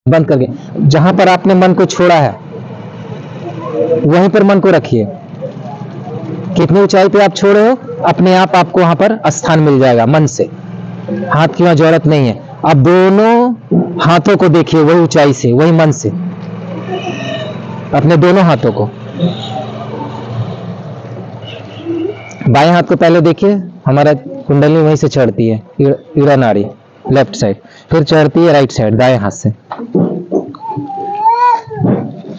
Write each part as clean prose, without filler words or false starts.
बंद करके, जहां पर आपने मन को छोड़ा है वहीं पर मन को रखिए। कितनी ऊंचाई पे आप छोड़े हो, अपने आप आपको वहां पर स्थान मिल जाएगा मन से, हाथ की वहां जरूरत नहीं है। अब दोनों हाथों को देखिए वही ऊंचाई से, वही मन से, अपने दोनों हाथों को। बाएं हाथ को पहले देखिए, हमारा कुंडली वहीं से चढ़ती है, ईड़ा नाड़ी लेफ्ट साइड, फिर चढ़ती है राइट साइड दाएं हाथ से।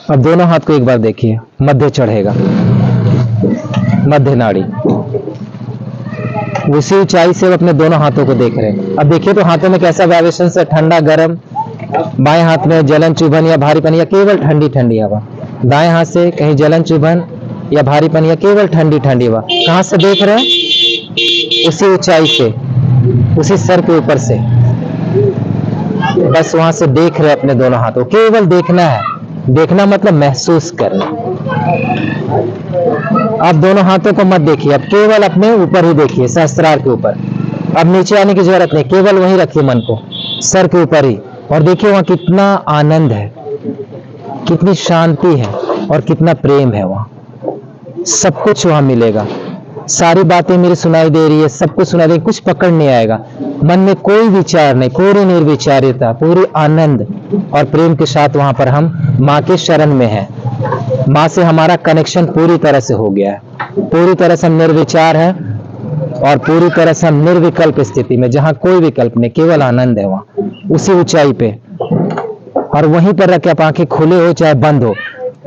अब दोनों हाथ को एक बार देखिए, मध्य चढ़ेगा, मध्य नाड़ी, उसी ऊंचाई से अपने दोनों हाथों को देख रहे हैं। अब देखिए तो हाथों में कैसा वाइब्रेशन है, ठंडा गर्म। बाएं हाथ में जलन चुभन या भारीपन या केवल ठंडी ठंडी हवा, दाएं हाथ से कहीं जलन चुभन या भारीपन या केवल ठंडी ठंडी हवा। कहां से देख रहे हैं? उसी ऊंचाई से, उसी सर के ऊपर से, बस वहां से देख रहे हैं अपने दोनों हाथों। केवल देखना है, देखना मतलब महसूस करना। आप दोनों हाथों को मत देखिए, अब केवल अपने ऊपर ही देखिए, सहस्त्रार के ऊपर। अब नीचे आने की जरूरत नहीं, केवल वहीं रखिए मन को, सर के ऊपर ही। और देखिए वहां कितना आनंद है, कितनी शांति है और कितना प्रेम है। वहां सब कुछ वहां मिलेगा, सारी बातें मेरी सुनाई दे रही है, सब कुछ सुनाई दे रही है, कुछ पकड़ नहीं आएगा। मन में कोई विचार नहीं, पूरी निर्विचारिता, पूरी आनंद और प्रेम के साथ वहां पर हम माँ के शरण में हैं। माँ से हमारा कनेक्शन पूरी तरह से हो गया है, पूरी तरह से हम निर्विचार है और पूरी तरह से हम निर्विकल्प स्थिति में, जहां कोई विकल्प नहीं, केवल आनंद है वहां, उसी ऊंचाई पे। और वहीं पर रख के आप आंखें खुले हो चाहे बंद हो,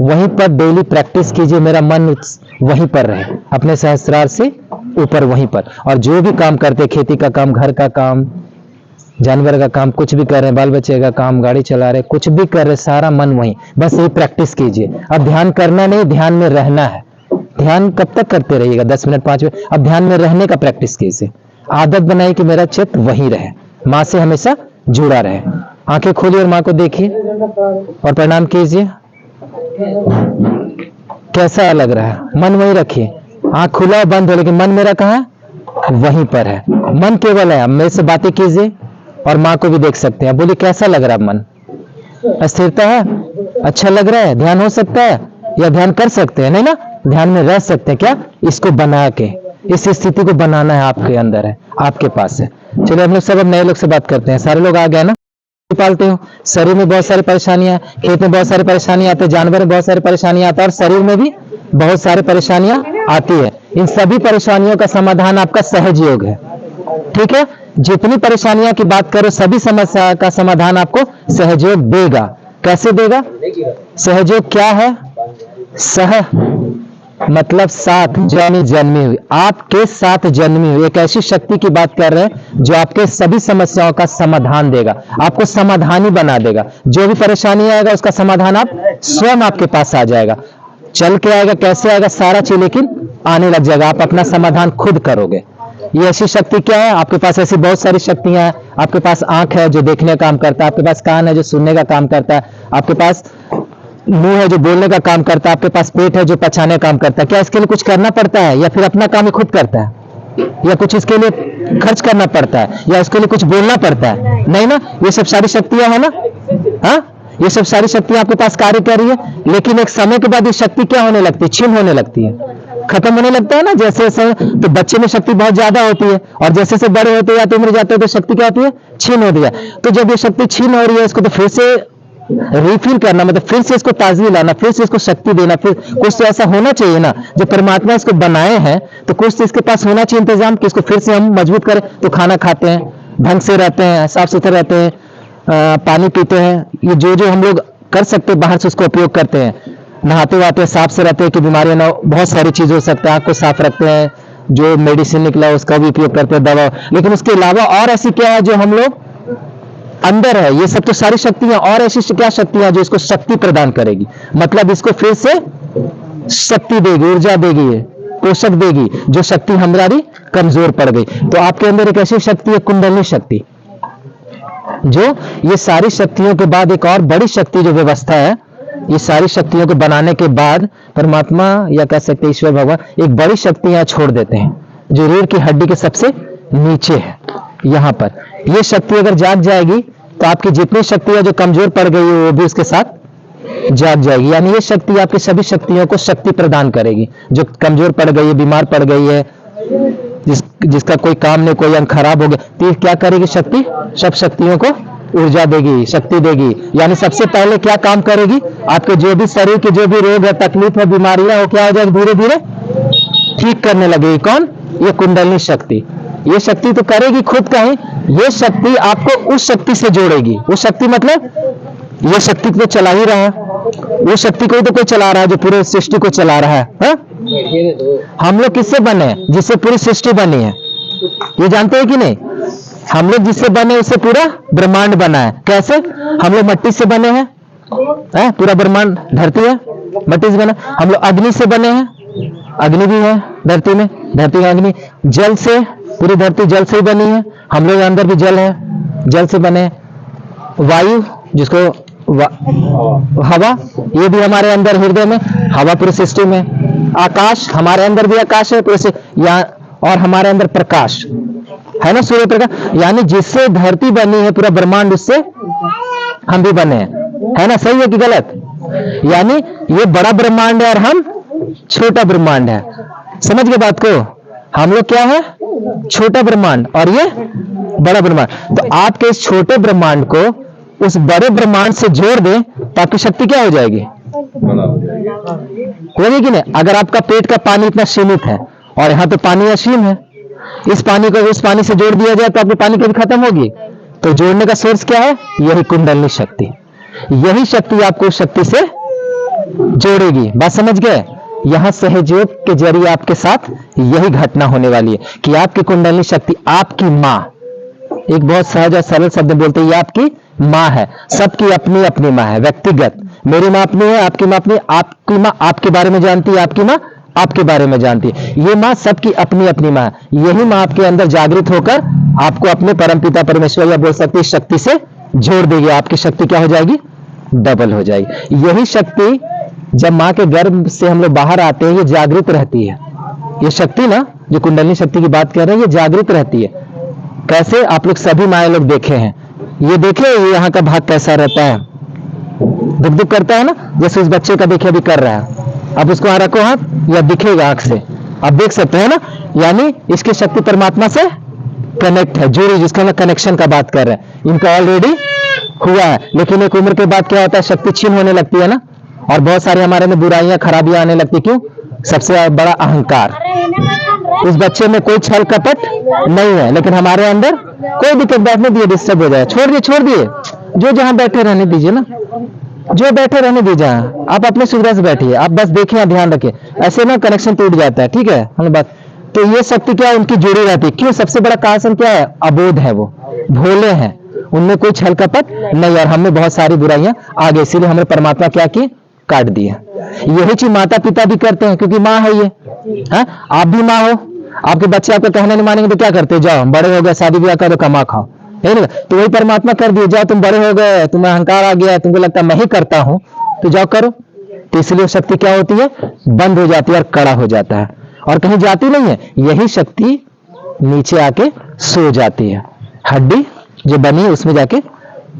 वहीं पर डेली प्रैक्टिस कीजिए, मेरा मन वहीं पर रहे, अपने सहस्त्रार से ऊपर वहीं पर। और जो भी काम करते, खेती का काम, घर का काम, जानवर का काम, कुछ भी कर रहे हैं, बाल बच्चे का काम, गाड़ी चला रहे, कुछ भी कर रहे, सारा मन वहीं, बस यही प्रैक्टिस कीजिए। अब ध्यान करना नहीं, ध्यान में रहना है। ध्यान कब तक करते रहिएगा? 10 मिनट 5 मिनट। अब ध्यान में रहने का प्रैक्टिस कीजिए, आदत बनाई कि मेरा चित्त वहीं रहे, माँ से हमेशा जुड़ा रहे। आंखें खोलिए और माँ को देखिए और प्रणाम कीजिए। कैसा लग रहा है? मन वहीं रखिए, आंख खुला बंद हो, लेकिन मन मेरा कहाँ है? वहीं पर है। मन केवल है। अब मेरे से बातें कीजिए और माँ को भी देख सकते हैं। बोलिए कैसा लग रहा है? मन स्थिरता है, अच्छा लग रहा है, ध्यान हो सकता है या ध्यान कर सकते हैं? नहीं ना, ध्यान में रह सकते हैं। क्या? इसको बना के, इस स्थिति को बनाना है, आपके अंदर है, आपके पास है। चलिए हम लोग सब अब नए लोग से बात करते हैं। सारे लोग आ गए ना? पालते हो, शरीर में बहुत सारी परेशानियां, खेत में बहुत सारी परेशानियां आती है, जानवर में बहुत सारी परेशानियां आती है और शरीर में भी बहुत सारी परेशानियां आती है। इन सभी परेशानियों का समाधान आपका सहज योग है। ठीक है? जितनी परेशानियां की बात करो, सभी समस्या का समाधान आपको सहयोग देगा। कैसे देगा? सहयोग क्या है? सह मतलब साथ, जन्मी जन्मी हुई, आपके साथ जन्मी हुई एक ऐसी शक्ति की बात कर रहे हैं जो आपके सभी समस्याओं का समाधान देगा, आपको समाधानी बना देगा। जो भी परेशानी आएगा उसका समाधान आप स्वयं आपके पास आ जाएगा। चल के आएगा, कैसे आएगा, सारा चीज, लेकिन आने लग जाएगा। आप अपना समाधान खुद करोगे। ये ऐसी शक्ति क्या है? आपके पास ऐसी बहुत सारी शक्तियां हैं। आपके पास आंख है जो देखने का काम करता है, आपके पास कान है जो सुनने का काम करता है, आपके पास मुंह है जो बोलने का काम करता है, आपके पास पेट है जो पचाने का काम करता है। क्या इसके लिए कुछ करना पड़ता है या फिर अपना काम ही खुद करता है? या कुछ इसके लिए खर्च करना पड़ता है या इसके लिए कुछ बोलना पड़ता है? नहीं ना, ये सब सारी शक्तियां है ना। हाँ, ये सब सारी शक्तियां आपके पास कार्य कर रही है, लेकिन एक समय के बाद ये शक्ति क्या होने लगती है? क्षीण होने लगती है, खत्म होने लगता है ना। जैसे जैसे तो बच्चे में शक्ति बहुत ज्यादा होती है और जैसे जैसे बड़े होते जाते, उम्र जाते हैं, तो शक्ति क्या होती है? क्षीण होती है। तो जब ये शक्ति क्षीण हो रही है, इसको तो फिर से रिफिल करना, मतलब फिर से इसको ताजगी लाना, फिर से इसको शक्ति देना। फिर कुछ तो ऐसा होना चाहिए ना, जब परमात्मा इसको बनाए हैं तो कुछ तो इसके पास होना चाहिए इंतजाम कि इसको फिर से हम मजबूत करें। तो खाना खाते हैं, ढंग से रहते हैं, साफ सुथरे रहते हैं, पानी पीते हैं, ये जो जो हम लोग कर सकते हैं बाहर से उसको उपयोग करते हैं। नहाते वहाते साफ से रहते हैं कि बीमारियां ना, बहुत सारी चीज हो सकता है। आंख को साफ रखते हैं, जो मेडिसिन निकला उसका भी उपयोग करते हैं, दवा। लेकिन उसके अलावा और ऐसी क्या है जो हम लोग अंदर है? ये सब तो सारी शक्तियां, और ऐसी क्या शक्तियां जो इसको शक्ति प्रदान करेगी, मतलब इसको फिर से शक्ति देगी, ऊर्जा देगी, पोषक देगी, जो शक्ति हमारी कमजोर पड़ गई। तो आपके अंदर एक ऐसी शक्ति है, कुंडली शक्ति, जो ये सारी शक्तियों के बाद एक और बड़ी शक्ति जो व्यवस्था है, ये सारी शक्तियों को बनाने के बाद परमात्मा या कह सकते ईश्वर भगवान एक बड़ी शक्ति यहाँ छोड़ देते हैं, जो रीढ़ की हड्डी के सबसे नीचे है। यहाँ पर ये शक्ति अगर जाग जाएगी तो आपकी जितनी शक्तियां जो कमजोर पड़ गई है वो भी उसके साथ जाग जाएगी। यानी ये शक्ति आपकी सभी शक्तियों को शक्ति प्रदान करेगी। जो कमजोर पड़ गई है, बीमार पड़ गई है, जिसका कोई काम नहीं, कोई अंग खराब हो गया, तो ये क्या करेगी शक्ति? सब शक्तियों को ऊर्जा देगी, शक्ति देगी। यानी सबसे पहले क्या काम करेगी? आपके जो भी शरीर के जो भी रोग है, तकलीफ है, बीमारियां हो, क्या हो जाएगी? धीरे धीरे ठीक करने लगेगी। कौन? ये कुंडलिनी शक्ति। ये शक्ति तो करेगी खुद का ही, ये शक्ति आपको उस शक्ति से जोड़ेगी। वो शक्ति मतलब ये शक्ति तो चला ही रहा है, वो शक्ति को ही तो कोई चला रहा है जो पूरे सृष्टि को चला रहा है, हा? हम लोग किससे बने हैं? जिससे पूरी सृष्टि बनी है। ये जानते हैं कि नहीं? हम लोग जिससे बने उससे पूरा ब्रह्मांड बना है। कैसे? हम लोग मिट्टी से बने हैं, पूरा ब्रह्मांड धरती है मिट्टी से बना। हम लोग अग्नि से बने हैं, अग्नि भी है धरती में, धरती में अग्नि। जल से, पूरी धरती जल से ही बनी है, हम लोग अंदर भी जल है, जल से बने। वायु, जिसको हवा, ये भी हमारे अंदर हृदय में, हवा पूरी सृष्टि में। आकाश, हमारे अंदर भी आकाश है पूरे से, और हमारे अंदर प्रकाश है ना, सूर्य प्रकाश। यानी जिससे धरती बनी है, पूरा ब्रह्मांड, उससे हम भी बने हैं, है ना? सही है कि गलत? यानी ये बड़ा ब्रह्मांड है और हम छोटा ब्रह्मांड है। समझ गए बात को? हम लोग क्या है? छोटा ब्रह्मांड और ये बड़ा ब्रह्मांड। तो आपके इस छोटे ब्रह्मांड को उस बड़े ब्रह्मांड से जोड़ दें तो आपकी शक्ति क्या हो जाएगी? होगी कि नहीं? अगर आपका पेट का पानी इतना सीमित है और यहाँ तो पानी असीम है, इस पानी को उस पानी से जोड़ दिया जाए तो आपकी पानी कभी खत्म होगी? तो जोड़ने का सोर्स क्या है? यही कुंडलिनी शक्ति। यही शक्ति आपको उस शक्ति से जोड़ेगी। बात समझ गए? यहां सहयोग के जरिए आपके साथ यही घटना होने वाली है कि आपकी कुंडलिनी शक्ति, आपकी मां, एक बहुत सहज और सरल शब्द बोलते हैं, ये आपकी मां है। सबकी अपनी अपनी मां है, व्यक्तिगत। मेरी मां अपनी है, आपकी मां अपनी, आपकी मां आपके बारे में जानती है, आपकी मां आपके बारे में जानती है। ये मां सबकी अपनी अपनी मां है। यही मां आपके अंदर जागृत होकर आपको अपने परमपिता परमेश्वर, या बोल सकते शक्ति से जोड़ देगी। आपकी शक्ति क्या हो जाएगी? डबल हो जाएगी। यही शक्ति जब मां के गर्भ से हम लोग बाहर आते हैं, ये जागृत रहती है। ये शक्ति ना, जो कुंडलिनी शक्ति की बात कर रहे हैं, ये जागृत रहती है। कैसे? आप लोग सभी माए लोग देखे हैं, ये देखे ये यहाँ का भाग कैसा रहता है, दुख दुख करता है ना, जैसे उस बच्चे का देखिए अभी कर रहा है। अब उसको आ रखो हाथ, या दिखेगा आंख से, आप देख सकते हैं ना। यानी इसकी शक्ति परमात्मा से कनेक्ट है, जुड़ी, जिसका हम कनेक्शन का बात कर रहे हैं। इनका ऑलरेडी हुआ है, लेकिन एक उम्र के बाद क्या होता है? शक्ति छीन होने लगती है ना, और बहुत सारे हमारे में बुराइयां, खराबियां आने लगती। क्यों? सबसे बड़ा अहंकार। उस बच्चे में कोई छल कपट नहीं है, लेकिन हमारे अंदर कोई दिक्कत, बैठने दिए, डिस्टर्ब हो जाए, छोड़ दिए, छोड़ दिए, जो जहां बैठे रहने दीजिए ना, जो बैठे रहने दीजिए। आप अपने सुविधा से बैठिए, आप बस देखें, ध्यान रखिए, ऐसे ना कनेक्शन टूट जाता है। ठीक है, हम बात। तो ये शक्ति क्या है? उनकी जुड़ी रहती है। क्यों? सबसे बड़ा कारण क्या है? अबोध है, वो भोले हैं, उनमें कोई छल कपट नहीं, और हमें बहुत सारी बुराइयां आ गई, इसीलिए हमें परमात्मा क्या की? काट दिया। यही चीज माता पिता भी करते हैं, क्योंकि माँ है ये, है? आप भी माँ हो, आपके बच्चे आपका कहना नहीं मानेंगे तो क्या करते? जाओ, बड़े हो गए, शादी ब्याह करो, कमा खाओ, है ना? तो वही परमात्मा कर दिए, जाओ, तुम बड़े हो गए, तुम्हें अहंकार आ गया, तुमको लगता है मैं ही करता हूं, तो जाओ करो। तो इसलिए शक्ति क्या होती है? बंद हो जाती है और कड़ा हो जाता है, और कहीं जाती नहीं है। यही शक्ति नीचे आके सो जाती है। हड्डी जो बनी है उसमें जाके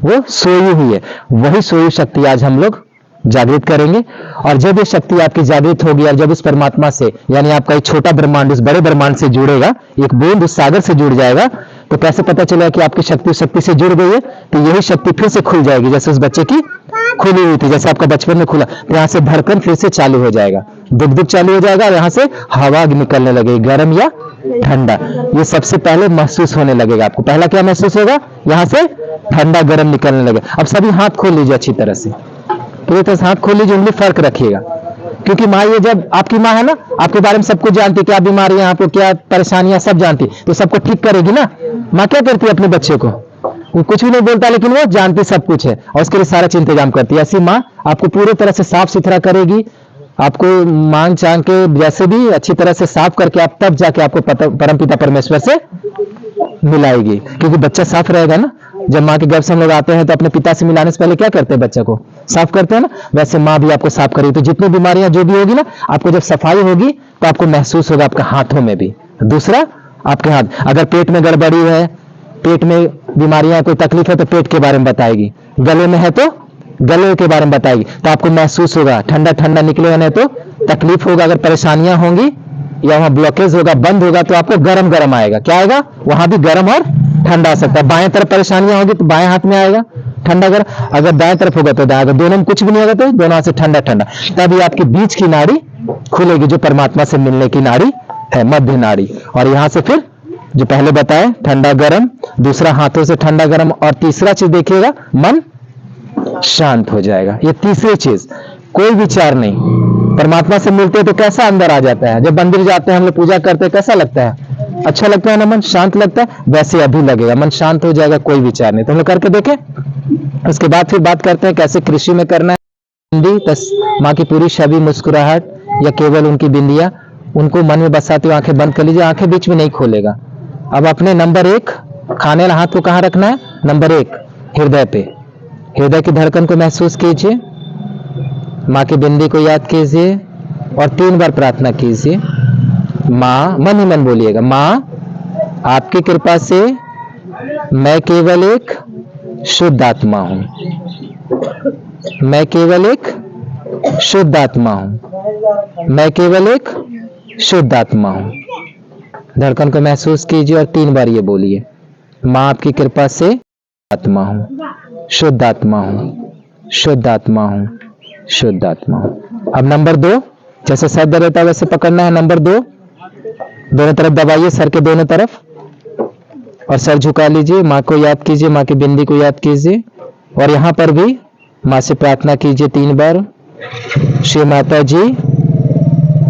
वो सोई हुई है। वही सोई शक्ति आज हम लोग जागृत करेंगे। और जब ये शक्ति आपकी जागृत होगी, और जब इस परमात्मा से, यानी आपका एक छोटा ब्रह्मांड उस बड़े ब्रह्मांड से जुड़ेगा, एक बूंद उस सागर से जुड़ जाएगा, तो कैसे पता चलेगा कि आपकी शक्ति उस शक्ति से जुड़ गई है? तो यही शक्ति फिर से खुल जाएगी, जैसे उस बच्चे की खुली हुई थी, जैसे आपका बचपन में खुला, तो यहाँ से धड़कन फिर से चालू हो जाएगा, दुख दुख चालू हो जाएगा, और यहाँ से हवा निकलने लगेगी, गर्म या ठंडा। ये सबसे पहले महसूस होने लगेगा आपको। पहला क्या महसूस होगा? यहाँ से ठंडा गर्म निकलने लगेगा। अब सभी हाथ खोल लीजिए अच्छी तरह से, पूरी तरह से हाथ खोल लीजिए, उंगली फर्क रखिएगा, क्योंकि माँ, ये जब आपकी माँ है ना, आपके बारे में सब कुछ जानती, क्या बीमारियां, आपको क्या परेशानियां सब जानती, तो सबको ठीक करेगी ना। माँ क्या करती है अपने बच्चे को? वो कुछ भी नहीं बोलता, लेकिन वो जानती सब कुछ है, और उसके लिए सारा इंतजाम करती है। ऐसी माँ आपको पूरी तरह से साफ सुथरा करेगी, आपको मांग चांग के जैसे भी अच्छी तरह से साफ करके, आप तब जाके आपको परमपिता परमेश्वर से मिलाएगी, क्योंकि बच्चा साफ रहेगा ना। जब माँ के गर्भ से हम लोग आते हैं तो अपने पिता से मिलाने से पहले क्या करते हैं? बच्चे को साफ करते हैं ना, वैसे माँ भी आपको साफ करेगी। तो जितनी बीमारियां जो भी होगी ना, आपको जब सफाई होगी तो आपको महसूस होगा आपके हाथों में भी। दूसरा, आपके हाथ, अगर पेट में गड़बड़ी है, पेट में बीमारियां, कोई तकलीफ है तो पेट के बारे में बताएगी, गले में है तो गले के बारे में बताएगी, तो आपको महसूस होगा ठंडा ठंडा निकलेगा, नहीं तो तकलीफ होगा। अगर परेशानियां होंगी या वहां ब्लॉकेज होगा, बंद होगा, तो आपको गरम गरम आएगा। क्या आएगा? वहां भी गरम और ठंडा आ सकता है। बाएं तरफ परेशानियां होगी तो बाएं हाथ में आएगा ठंडा गरम, अगर दाएं तरफ होगा तो दाएं, दोनों में कुछ भी नहीं होगा तो दोनों हाथ से ठंडा ठंडा। तभी आपकी बीच की नाड़ी खुलेगी, जो परमात्मा से मिलने की नाड़ी है, मध्य नाड़ी। और यहां से फिर जो पहले बताए ठंडा गरम, दूसरा हाथों से ठंडा गरम, और तीसरा चीज देखिएगा, मन शांत हो जाएगा। ये तीसरी चीज, कोई विचार नहीं। परमात्मा से मिलते हैं तो कैसा अंदर आ जाता है। जब मंदिर जाते हैं, हम लोग पूजा करते हैं, कैसा लगता है? अच्छा लगता है ना, मन शांत लगता है। वैसे अभी लगेगा, मन शांत हो जाएगा, कोई विचार नहीं। तो हम लोग करके देखें, उसके बाद फिर बात करते हैं कैसे कृषि में करना है। बिंदी, माँ की पूरी छवि, मुस्कुराहट या केवल उनकी बिंदिया, उनको मन में बसाते हुए आंखें बंद कर लीजिए, आंखें बीच में नहीं खोलेगा। अब अपने नंबर 1 खाने वाला हाथ को कहाँ रखना है? नंबर 1 हृदय पे। हृदय की धड़कन को महसूस कीजिए, माँ की बिंदी को याद कीजिए और 3 बार प्रार्थना कीजिए। माँ, मन ही मन बोलिएगा, माँ आपकी कृपा से मैं केवल एक शुद्ध आत्मा हूं, मैं केवल एक शुद्ध आत्मा हूं, मैं केवल एक शुद्ध आत्मा हूं। धड़कन को महसूस कीजिए और 3 बार ये बोलिए, माँ आपकी कृपा से आत्मा हूं, शुद्ध आत्मा हूं, शुद्ध आत्मा हूं, शुद्ध आत्मा हूं। अब नंबर 2, जैसे सर दर्द रहता है वैसे पकड़ना है। नंबर 2, दोनों तरफ दबाइए, सर के दोनों तरफ, और सर झुका लीजिए। माँ को याद कीजिए, माँ की बिंदी को याद कीजिए, और यहां पर भी माँ से प्रार्थना कीजिए 3 बार। श्री माता जी,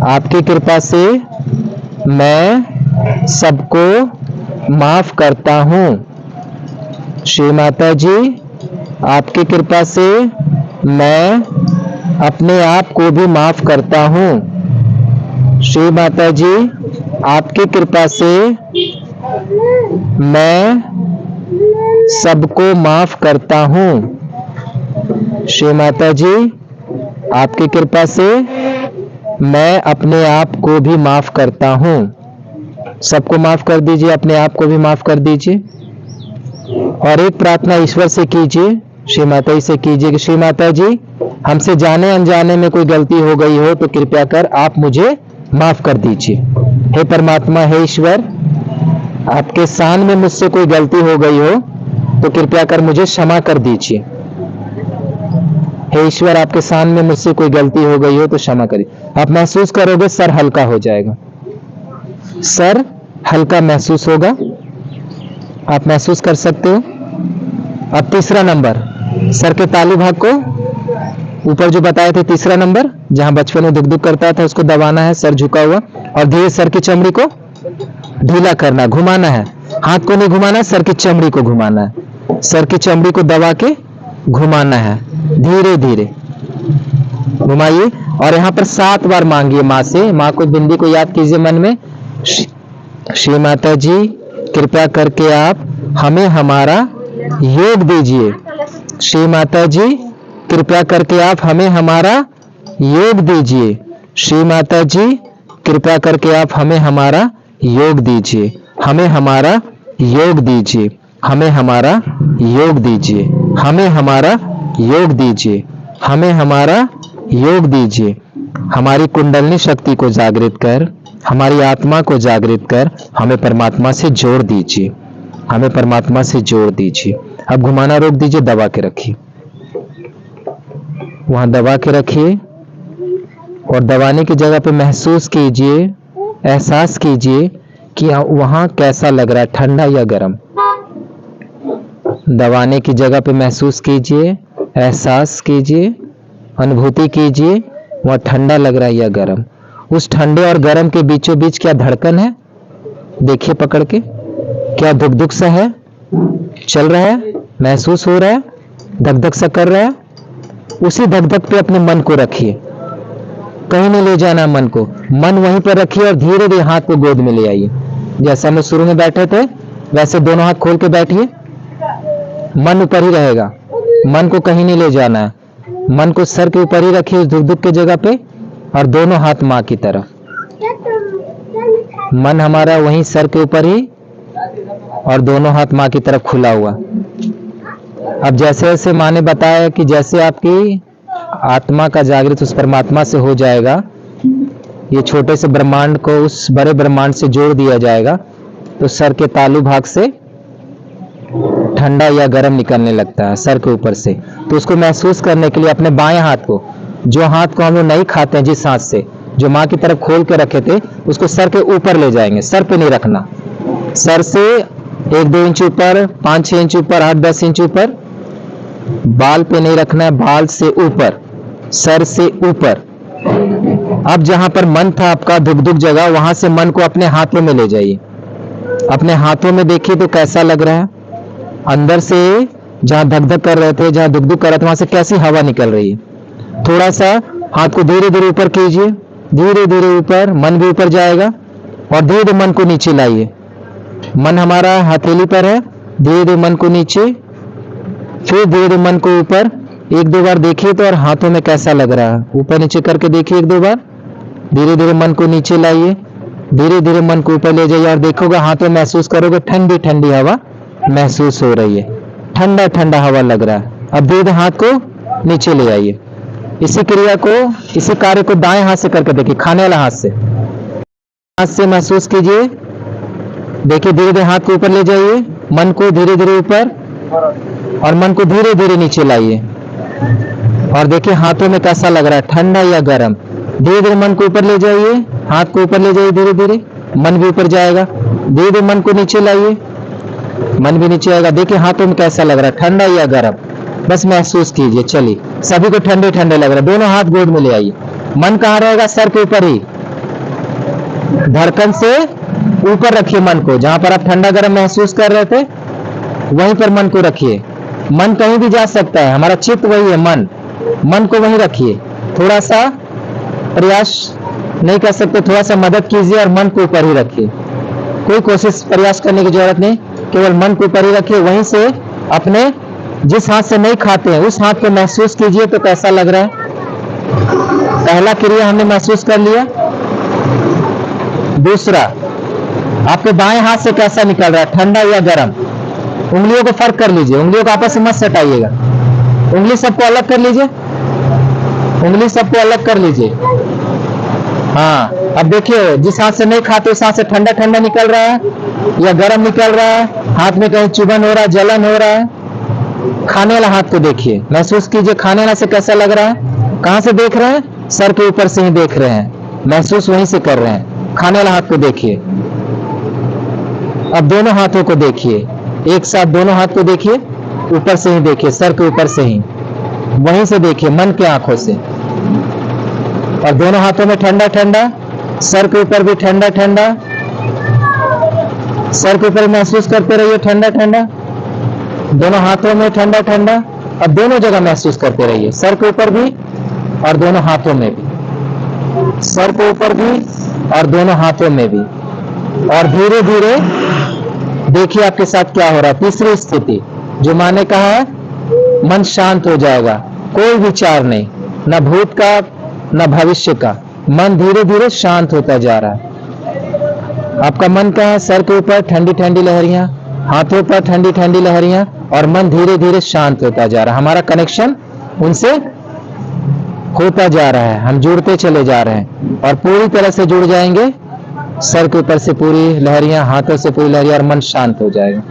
आपकी कृपा से मैं सबको माफ करता हूं। श्री माता जी, आपकी कृपा से मैं अपने आप को भी माफ करता हूं। श्री माता जी, आपकी कृपा से मैं सबको माफ करता हूं। श्री माता जी, आपकी कृपा से मैं अपने आप को भी माफ करता हूं। सबको माफ कर दीजिए, अपने आप को भी माफ कर दीजिए। और एक प्रार्थना ईश्वर से कीजिए, श्री माता जी से कीजिए कि श्री माता जी, हमसे जाने अनजाने में कोई गलती हो गई हो तो कृपया कर आप मुझे माफ कर दीजिए। हे परमात्मा, हे ईश्वर, आपके शान में मुझसे कोई गलती हो गई हो तो कृपया कर मुझे क्षमा कर दीजिए। हे ईश्वर, आपके शान में मुझसे कोई गलती हो गई हो तो क्षमा करिए। आप महसूस करोगे सर हल्का हो जाएगा, सर हल्का महसूस होगा, आप महसूस कर सकते हो। अब तीसरा नंबर, सर के तालू भाग को ऊपर जो बताए थे, तीसरा नंबर जहां बचपन में दुख दुख करता था उसको दबाना है, सर झुका हुआ, और धीरे सर की चमड़ी को ढीला करना, घुमाना है। हाथ को नहीं घुमाना, सर की चमड़ी को घुमाना है। सर की चमड़ी को दबा के घुमाना है, धीरे धीरे घुमाइए। और यहाँ पर 7 बार मांगिए माँ से। माँ को बिंदी को याद कीजिए मन में, श्री माता जी, कृपया करके आप हमें हमारा योग दीजिए। श्री माता जी, कृपया करके आप हमें हमारा योग दीजिए। श्री माता जी, कृपया करके आप हमें हमारा योग दीजिए, हमें हमारा योग दीजिए, हमें हमारा योग दीजिए, हमें हमारा योग दीजिए, हमें हमारा योग दीजिए। हमारी कुंडलनी शक्ति को जागृत कर, हमारी आत्मा को जागृत कर हमें परमात्मा से जोड़ दीजिए, हमें परमात्मा से जोड़ दीजिए। अब घुमाना रोक दीजिए, दबा के रखिए, वहां दबा के रखिए, और दबाने की जगह पे महसूस कीजिए, एहसास कीजिए कि वहां कैसा लग रहा है, ठंडा या गर्म। दबाने की जगह पे महसूस कीजिए, एहसास कीजिए, अनुभूति कीजिए, वहां ठंडा लग रहा है या गर्म। उस ठंडे और गर्म के बीचों बीच क्या धड़कन है, देखिए पकड़ के, क्या धुक धुक सा है, चल रहा है, महसूस हो रहा है, धक धक सा कर रहा है। उसी धक धक पे अपने मन को रखिए, कहीं नहीं ले जाना मन को, मन वहीं पर रखिए और धीरे धीरे हाथ को गोद में ले आइए। जैसा हम शुरू में बैठे थे वैसे दोनों हाथ खोल के बैठिए, मन ऊपर ही रहेगा, मन को कहीं नहीं ले जाना है। मन को सर के ऊपर ही रखिए, उस धुक धुक के जगह पे, और दोनों हाथ माँ की तरफ। मन हमारा वहीं सर के ऊपर ही और दोनों हाथ माँ की तरफ खुला हुआ। अब जैसे जैसे माँ ने बताया कि जैसे आपकी आत्मा का जागृत उस परमात्मा से हो जाएगा, ये छोटे से ब्रह्मांड को उस बड़े ब्रह्मांड से जोड़ दिया जाएगा, तो सर के तालू भाग से ठंडा या गर्म निकलने लगता है सर के ऊपर से। तो उसको महसूस करने के लिए अपने बाएं हाथ को, जो हाथ को हम लोग नहीं खाते हैं, जिस हाथ से जो माँ की तरफ खोल के रखे थे, उसको सर के ऊपर ले जाएंगे। सर पे नहीं रखना, सर से 1-2 इंच ऊपर, 5-6 इंच ऊपर, 8-10 इंच ऊपर। बाल पे नहीं रखना है, बाल से ऊपर, सर से ऊपर। अब जहां पर मन था आपका धुक धुक जगह, वहां से मन को अपने हाथों में ले जाइए। अपने हाथों में देखिए तो कैसा लग रहा है। अंदर से जहां धक धक कर रहे थे, जहां धुक धुक कर रहे थे, वहां से कैसी हवा निकल रही है। थोड़ा सा हाथ को धीरे धीरे ऊपर कीजिए, धीरे धीरे ऊपर, मन भी ऊपर जाएगा। और धीरे धीरे मन को नीचे लाइए। मन हमारा हथेली पर है, धीरे धीरे मन को नीचे, फिर धीरे धीरे मन को ऊपर। 1-2 बार देखिए तो और हाथों में कैसा लग रहा है। ऊपर नीचे करके देखिए 1-2 बार। धीरे धीरे मन को नीचे लाइए, धीरे धीरे मन को ऊपर ले जाइए और देखोगे हाथों में महसूस करोगे ठंडी ठंडी हवा महसूस हो रही है, ठंडा ठंडा हवा लग रहा है। अब धीरे धीरे हाथ को नीचे ले आइए। इसी क्रिया को, इसी कार्य को दाएं हाथ से करके देखिए, खाने वाला हाथ से। हाथ से महसूस कीजिए, देखिए धीरे धीरे हाथ को ऊपर ले जाइए, मन को धीरे धीरे ऊपर और मन को धीरे धीरे नीचे लाइए और देखिए हाथों में कैसा लग रहा है, ठंडा या गर्म। धीरे धीरे मन को ऊपर ले जाइए, हाथ को ऊपर ले जाइए, धीरे धीरे मन भी ऊपर जाएगा। धीरे धीरे मन को नीचे लाइए, मन भी नीचे आएगा। देखिए हाथों में कैसा लग रहा है, ठंडा या गर्म, बस महसूस कीजिए। चलिए, सभी को ठंडे ठंडे लग रहा है। दोनों हाथ गोद में ले आइए। मन कहाँ रहेगा? सर के ऊपर ही। धड़कन से ऊपर रखिए मन को, जहां पर आप ठंडा गर्म महसूस कर रहे थे वहीं पर मन को रखिए। मन कहीं भी जा सकता है, हमारा चित्त वही है मन। मन को वहीं रखिए। थोड़ा सा प्रयास नहीं कर सकते, थोड़ा सा मदद कीजिए और मन को ऊपर ही रखिए। कोई कोशिश प्रयास करने की जरूरत नहीं, केवल मन को ऊपर ही रखिए। वहीं से अपने जिस हाथ से नहीं खाते हैं उस हाथ को महसूस कीजिए तो कैसा लग रहा है। पहला क्रिया हमने महसूस कर लिया। दूसरा, आपके बाएं हाथ से कैसा निकल रहा है, ठंडा या गर्म। उंगलियों को फर्क कर लीजिए, उंगलियों को आपस में मत सटाइएगा। उंगली सबको अलग कर लीजिए, उंगली सबको अलग कर लीजिए। हाँ, अब देखिए जिस हाथ से नहीं खाते उस हाथ से ठंडा ठंडा निकल रहा है या गर्म निकल रहा है, हाथ में कहीं चुभन हो रहा है, जलन हो रहा है। खाने वाला हाथ को देखिए, महसूस कीजिए खाने वाला से कैसा लग रहा है। कहां से देख रहे हैं? सर के ऊपर से ही देख रहे हैं, महसूस वहीं से कर रहे हैं। खाने वाला हाथ को देखिए। अब दोनों हाथों को देखिए, एक साथ दोनों हाथ को देखिए, ऊपर से ही देखिए, सर के ऊपर से ही, वहीं से देखिए मन के आंखों से। और दोनों हाथों में ठंडा ठंडा, सर के ऊपर भी ठंडा ठंडा, सर के ऊपर महसूस करते रहिए ठंडा ठंडा, दोनों हाथों में ठंडा ठंडा। अब दोनों जगह महसूस करते रहिए, सर के ऊपर भी और दोनों हाथों में भी, सर के ऊपर भी और दोनों हाथों में भी। और धीरे धीरे देखिए आपके साथ क्या हो रहा है। तीसरी स्थिति जो माँ ने कहा है, मन शांत हो जाएगा, कोई विचार नहीं, न भूत का न भविष्य का। मन धीरे धीरे शांत होता जा रहा है। आपका मन क्या है? सर के ऊपर ठंडी ठंडी लहरियां, हाथों पर ठंडी ठंडी लहरियां, और मन धीरे धीरे शांत होता जा रहा है। हमारा कनेक्शन उनसे होता जा रहा है, हम जुड़ते चले जा रहे हैं और पूरी तरह से जुड़ जाएंगे। सर के ऊपर से पूरी लहरियां, हाथों से पूरी लहरियां, और मन शांत हो जाएगा।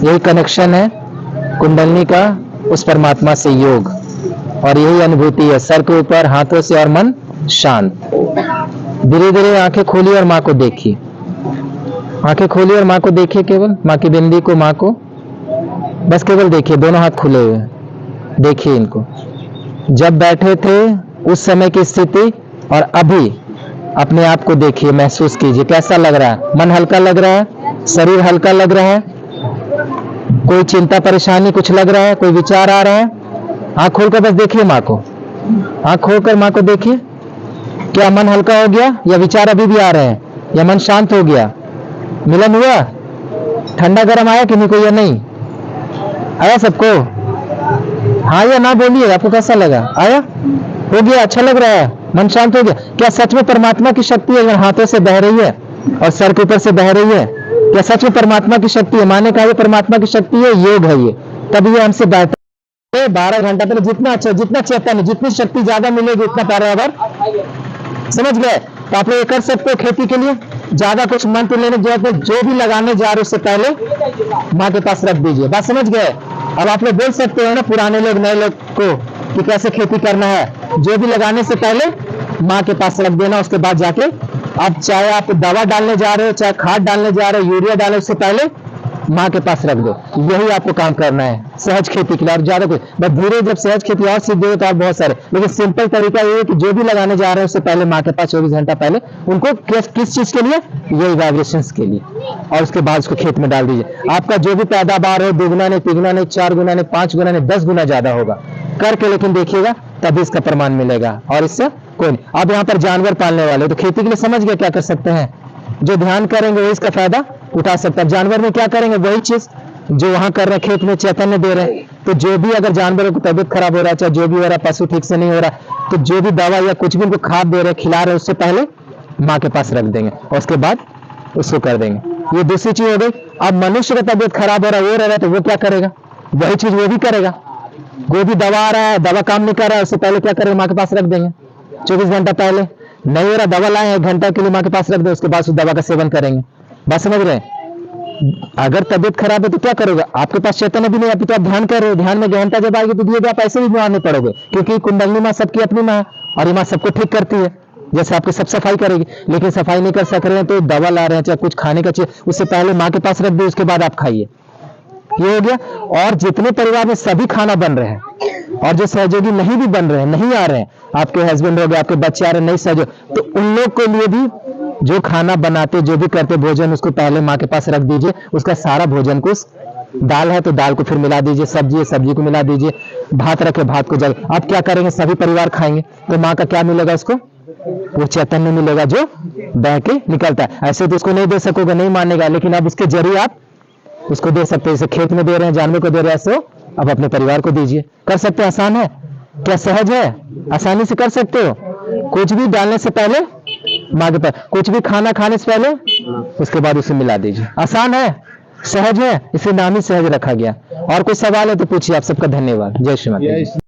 यही कनेक्शन है कुंडलनी का उस परमात्मा से योग, और यही अनुभूति है, सर के ऊपर, हाथों से और मन शांत। धीरे धीरे आंखें खोलिए और माँ को देखिए। आंखें खोलिए और माँ को देखिए, केवल माँ की बिंदी को, माँ को बस केवल देखिए। दोनों हाथ खुले हुए हैं, देखिए इनको। जब बैठे थे उस समय की स्थिति और अभी अपने आप को देखिए, महसूस कीजिए कैसा लग रहा है। मन हल्का लग रहा है, शरीर हल्का लग रहा है, कोई चिंता परेशानी कुछ लग रहा है, कोई विचार आ रहा है। आंख खोलकर बस देखिए माँ को, आंख खोलकर माँ को देखिए। क्या मन हल्का हो गया या विचार अभी भी आ रहे हैं, या मन शांत हो गया? मिलन हुआ? ठंडा गर्म आया कि नहीं कोई, या नहीं आया सबको? हाँ या ना बोलिए, आपको कैसा लगा? आया? हो गया? अच्छा लग रहा है? मन शांत हो गया? क्या सच में परमात्मा की शक्ति अगर हाथों से बह रही है और सर के ऊपर से बह रही है? क्या सच में परमात्मा की शक्ति है? माने का ये परमात्मा की शक्ति है, योग है ये, तभी ये हमसे बेहतर है। 12 घंटा पहले जितना अच्छा, जितना चेतन है, जितनी शक्ति ज्यादा मिलेगी उतना पैरावर, समझ गए? तो आप लोग ये कर सकते हो खेती के लिए, ज्यादा कुछ मंत्र लेने की जरूरत नहीं, जो भी लगाने जा रहे हो उससे पहले माँ के पास रख दीजिए। बात समझ गए? अब आप लोग बोल सकते हो ना पुराने लोग नए लोग को कि कैसे खेती करना है। जो भी लगाने से पहले माँ के पास रख देना, उसके बाद जाके अब चाहे आप दवा डालने जा रहे हो, चाहे खाद डालने जा रहे हो, यूरिया डाले, उससे पहले माँ के पास रख दो। यही आपको काम करना है सहज खेती के लिए। और ज्यादा कुछ बस धीरे, जब सहज खेती और सीख दोगे तो आप बहुत सारे, लेकिन सिंपल तरीका ये है कि जो भी लगाने जा रहे हैं उससे पहले माँ के पास 24 घंटा पहले उनको किस चीज के लिए, यही वाइब्रेशंस के लिए, और उसके बाद उसको खेत में डाल दीजिए। आपका जो भी पैदावार हो, दुगुना नहीं, तिगुना नहीं, 4 गुना नहीं, 5 गुना नहीं, 10 गुना ज्यादा होगा करके, लेकिन देखिएगा तभी इसका प्रमाण मिलेगा। और इससे कोई नहीं। आप यहाँ पर जानवर पालने वाले हो तो खेती के लिए समझ गए क्या कर सकते हैं? जो ध्यान करेंगे वही इसका फायदा उठा सकता है। जानवर में क्या करेंगे? वही चीज जो वहां कर रहे हैं, खेत में चैतन्य दे रहे हैं। तो जो भी अगर जानवरों को तबियत खराब हो रहा है, चाहे जो भी हो रहा है, पशु ठीक से नहीं हो रहा, तो जो भी दवा या कुछ भी उनको खाद दे रहे हैं, खिला रहे हैं, उससे पहले माँ के पास रख देंगे और उसके बाद उसको कर देंगे। ये दूसरी चीज हो गई। अब मनुष्य का तबियत खराब हो रहा है, वो रह रहा है, तो वो क्या करेगा? वही चीज वो भी करेगा। कोई भी दवा आ रहा है, दवा काम नहीं कर रहा है, उससे पहले क्या करेगा? माँ के पास रख देंगे 24 घंटा पहले। नहीं हो रहा, दवा लाए 1 घंटा के लिए माँ के पास रख दो, उसके बाद उस दवा का सेवन करेंगे। बात समझ रहे हैं? अगर तबियत खराब है तो क्या करोगे? आपके पास चेतन भी नहीं, अभी तो आप ध्यान कर रहे हो, ध्यान में गहनता जब आएगी तो धीरे आप ऐसे भी बीमार नहीं पड़ोगे, क्योंकि कुंडलनी माँ सबकी अपनी माँ है और ये माँ सबको ठीक करती है। जैसे आपकी सब सफाई करेगी, लेकिन सफाई नहीं कर सक रहे हैं तो दवा ला रहे हैं, चाहे कुछ खाने का चीज, उससे पहले माँ के पास रख दो, उसके बाद आप खाइए। ये हो गया। और जितने परिवार में सभी खाना बन रहे हैं और जो सहयोगी नहीं भी बन रहे हैं, नहीं आ रहे हैं, आपके हस्बैंड हो गए, आपके बच्चे आ रहे हैं, नहीं सहयोग, तो उन लोग के लिए भी जो खाना बनाते, जो भी करते भोजन, उसको पहले माँ के पास रख दीजिए। उसका सारा भोजन को, दाल है तो दाल को फिर मिला दीजिए, सब्जी है सब्जी को मिला दीजिए, भात रखे भात को जगह। अब क्या करेंगे? सभी परिवार खाएंगे तो माँ का क्या मिलेगा? उसको वो चैतन्य मिलेगा जो बह के निकलता है। ऐसे तो उसको नहीं दे सकोगे, नहीं मानेगा, लेकिन अब उसके जरिए आप उसको दे सकते हैं। जैसे खेत में दे रहे हैं, जानवर को दे रहे हैं, ऐसे अब अपने परिवार को दीजिए। कर सकते हैं। आसान है क्या? सहज है, आसानी से कर सकते हो। कुछ भी डालने से पहले माँ के पास, कुछ भी खाना खाने से पहले उसके बाद उसे मिला दीजिए। आसान है, सहज है, इसे नाम ही सहज रखा गया। और कोई सवाल है तो पूछिए। आप सबका धन्यवाद। जय श्री माता।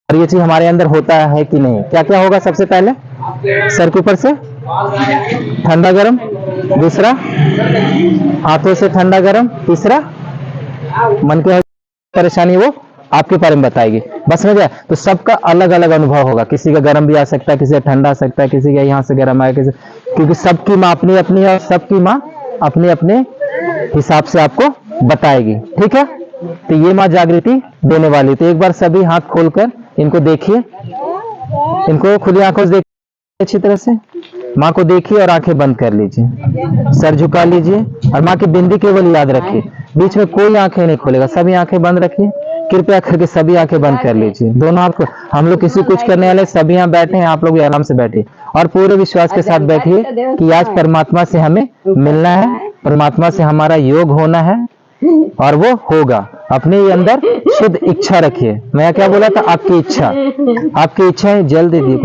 और ये चीज हमारे अंदर होता है कि नहीं? क्या क्या होगा? सबसे पहले सर के ऊपर से ठंडा गरम, दूसरा हाथों से ठंडा गरम, तीसरा मन के परेशानी वो आपके बारे में बताएगी। बस समझ गया? तो सबका अलग अलग अनुभव होगा। किसी का गर्म भी आ सकता है, किसी का ठंडा आ सकता है, किसी का यहाँ से गर्म आए, किसी, क्योंकि सबकी माँ अपनी अपनी है और सबकी माँ अपने अपने हिसाब से आपको बताएगी। ठीक है, तो ये माँ जागृति देने वाली। तो एक बार सभी हाथ खोलकर इनको देखिए, इनको खुली आंखों से देखिए अच्छी तरह से। माँ को देखिए और आंखें बंद कर लीजिए, सर झुका लीजिए और माँ की बिंदी केवल याद रखिए। बीच में कोई आंखें नहीं खोलेगा, सभी आंखें बंद रखिए। कृपया करके सभी आंखें बंद कर लीजिए। दोनों हाथ को, हम लोग किसी कुछ करने वाले सभी यहाँ बैठे हैं, आप लोग भी आराम से बैठिए और पूरे विश्वास के साथ बैठिए कि आज परमात्मा से हमें मिलना है, परमात्मा से हमारा योग होना है और वो होगा। अपने अंदर शुद्ध इच्छा रखिए। मैं क्या बोला था? आपकी इच्छा, आपकी इच्छाएं जल्द दीजिए,